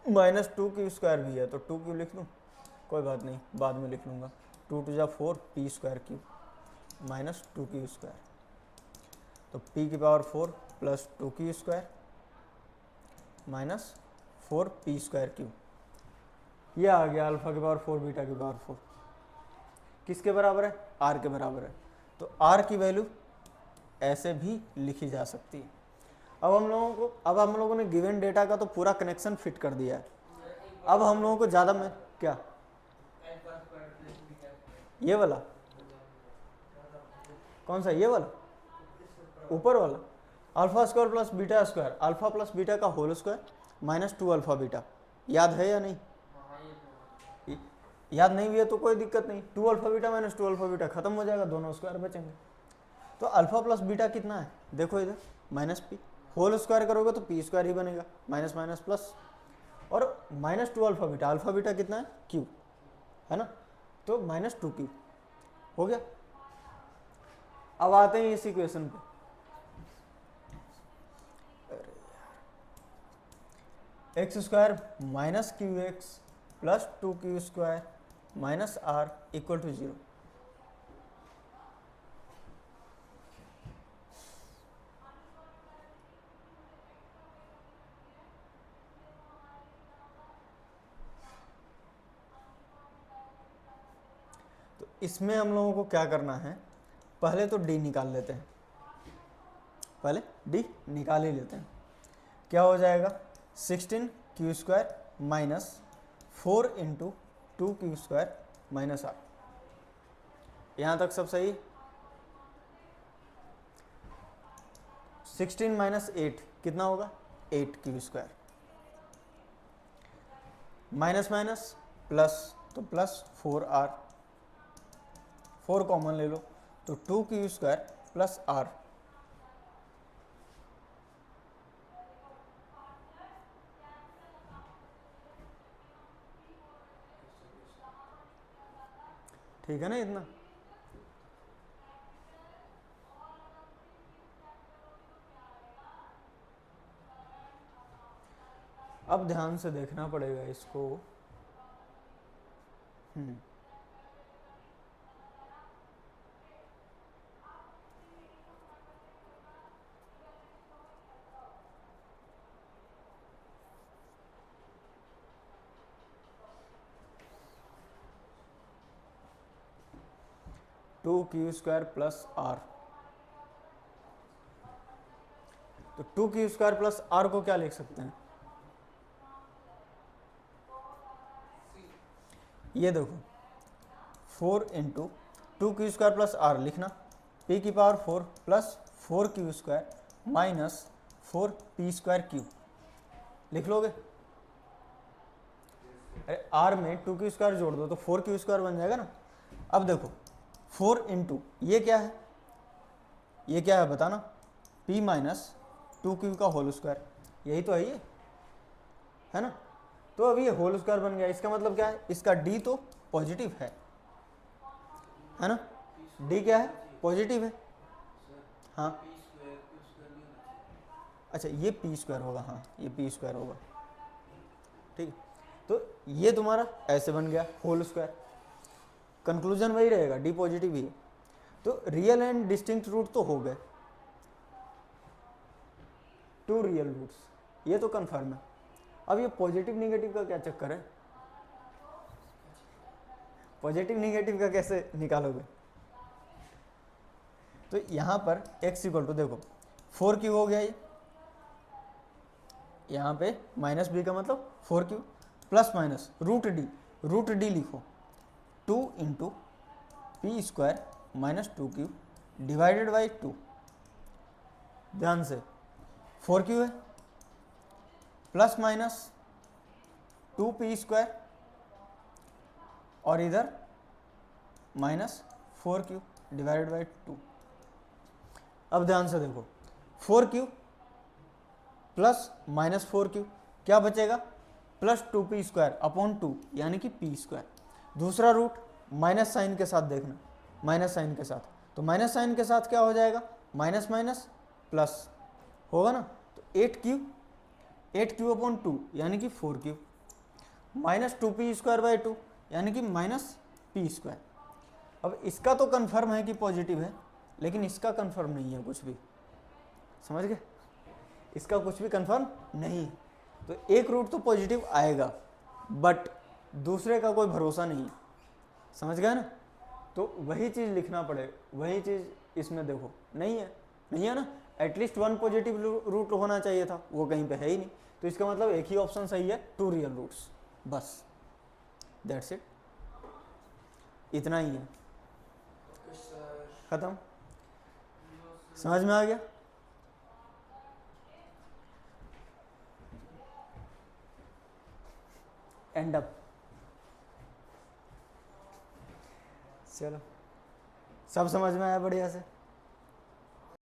minus 2q square भी है तो 2q लिख लूँ, कोई बात नहीं बाद में लिख लूँगा, 2 टू जा 4 p square Q minus 2q square, तो p की power 4 plus 2q square minus 4p square Q, ये आ गया अल्फा की पावर 4 बीटा की पावर 4, किसके बराबर है, r के बराबर है। तो r की वैल्यू ऐसे भी लिखी जा सकती है। अब हम लोगों ने गिवन डेटा का तो पूरा कनेक्शन फिट कर दिया है। अब हम लोगों को ज़्यादा में क्या, ये वाला कौन सा, ये वाला ऊपर वाला, alpha square plus beta square, alpha plus beta का whole square minus 2 alpha beta, याद है या नहीं, याद नहीं भी है तो कोई दिक्कत नहीं, 2 alpha beta minus 2 alpha beta खत्म हो जाएगा, दोनों स्क्वायर बचेंगे। तो अल्फा प्लस बीटा कितना है, देखो इधर माइनस पी, होल स्क्वायर करोगे तो पी स्क्वायर ही बनेगा, माइनस माइनस प्लस, और माइनस 2 अल्फा बीटा कितना है क्यू, है ना, तो माइनस 2q हो गया। अब आते हैं इस इक्वेशन पे, X square minus Q X plus 2q square minus R equal to 0। तो इसमें हम लोगों को क्या करना है, पहले तो d निकाल लेते हैं, पहले d निकाल ही लेते हैं। क्या हो जाएगा 16q square minus 4 into 2q square minus R, यहाँ तक सब सही। 16 माइनस 8 कितना होगा 8q square, minus minus plus तो प्लस 4r, 4 कॉमन ले लो तो 2q स्क्वायर प्लस r, ठीक है ना इतना। अब ध्यान से देखना पड़ेगा इसको, two Q square plus R, तो 2q² प्लस r को क्या लिख सकते हैं? ये देखो 4 इंटू 2q² प्लस r लिखना, p की power 4 plus 4q² minus 4p² लिख लोगे। अरे r में 2q² जोड़ दो तो 4q² बन जाएगा ना। अब देखो 4 इंटू ये क्या है, ये क्या है बताना, p माइनस 2q का होल स्क्वायर, यही तो है ये, है ना। तो अब ये होल स्क्वायर बन गया, इसका मतलब क्या है, इसका d तो पॉजिटिव है ना, d क्या है, पॉजिटिव है। हाँ अच्छा ये p² होगा, हाँ ये p² होगा, ठीक है। तो ये तुम्हारा ऐसे बन गया होल स्क्वायर, कंक्लूजन वही रहेगा, d पॉजिटिव ही है। तो रियल एंड डिस्टिंक्ट रूट तो हो गए, 2 रियल रूट्स, ये तो कन्फर्म है। अब ये पॉजिटिव निगेटिव का क्या चक्कर है, पॉजिटिव निगेटिव का कैसे निकालोगे? तो यहाँ पर x इक्वल टू देखो 4q हो गया, ये यहाँ पे माइनस b का मतलब 4q plus minus root D लिखो 2 into p² minus 2q divided by 2। ध्यान से 4q है प्लस माइनस 2p² और इधर माइनस 4q डिवाइडेड बाई 2। अब ध्यान से देखो 4q प्लस माइनस 4q क्या बचेगा, प्लस 2p² अपॉन 2 यानी कि p²। दूसरा रूट माइनस साइन के साथ देखना, माइनस साइन के साथ, तो माइनस साइन के साथ क्या हो जाएगा, माइनस माइनस प्लस होगा ना। तो 8q अपॉन 2 यानी कि 4q माइनस 2p² बाई 2 यानी कि माइनस p²। अब इसका तो कन्फर्म है कि पॉजिटिव है, लेकिन इसका कन्फर्म नहीं है कुछ भी, समझ गए, इसका कुछ भी कन्फर्म नहीं है। तो एक रूट तो पॉजिटिव आएगा बट दूसरे का कोई भरोसा नहीं, समझ गए ना। तो वही चीज़ लिखना पड़ेगा, वही चीज़ इसमें देखो नहीं है ना, एटलीस्ट 1 पॉजिटिव रूट होना चाहिए था, वो कहीं पे है ही नहीं। तो इसका मतलब एक ही ऑप्शन सही है, 2 रियल रूट्स, बस दैट्स इट, इतना ही है, खत्म। समझ में आ गया? एंड अप, चलो सब समझ में आया बढ़िया से।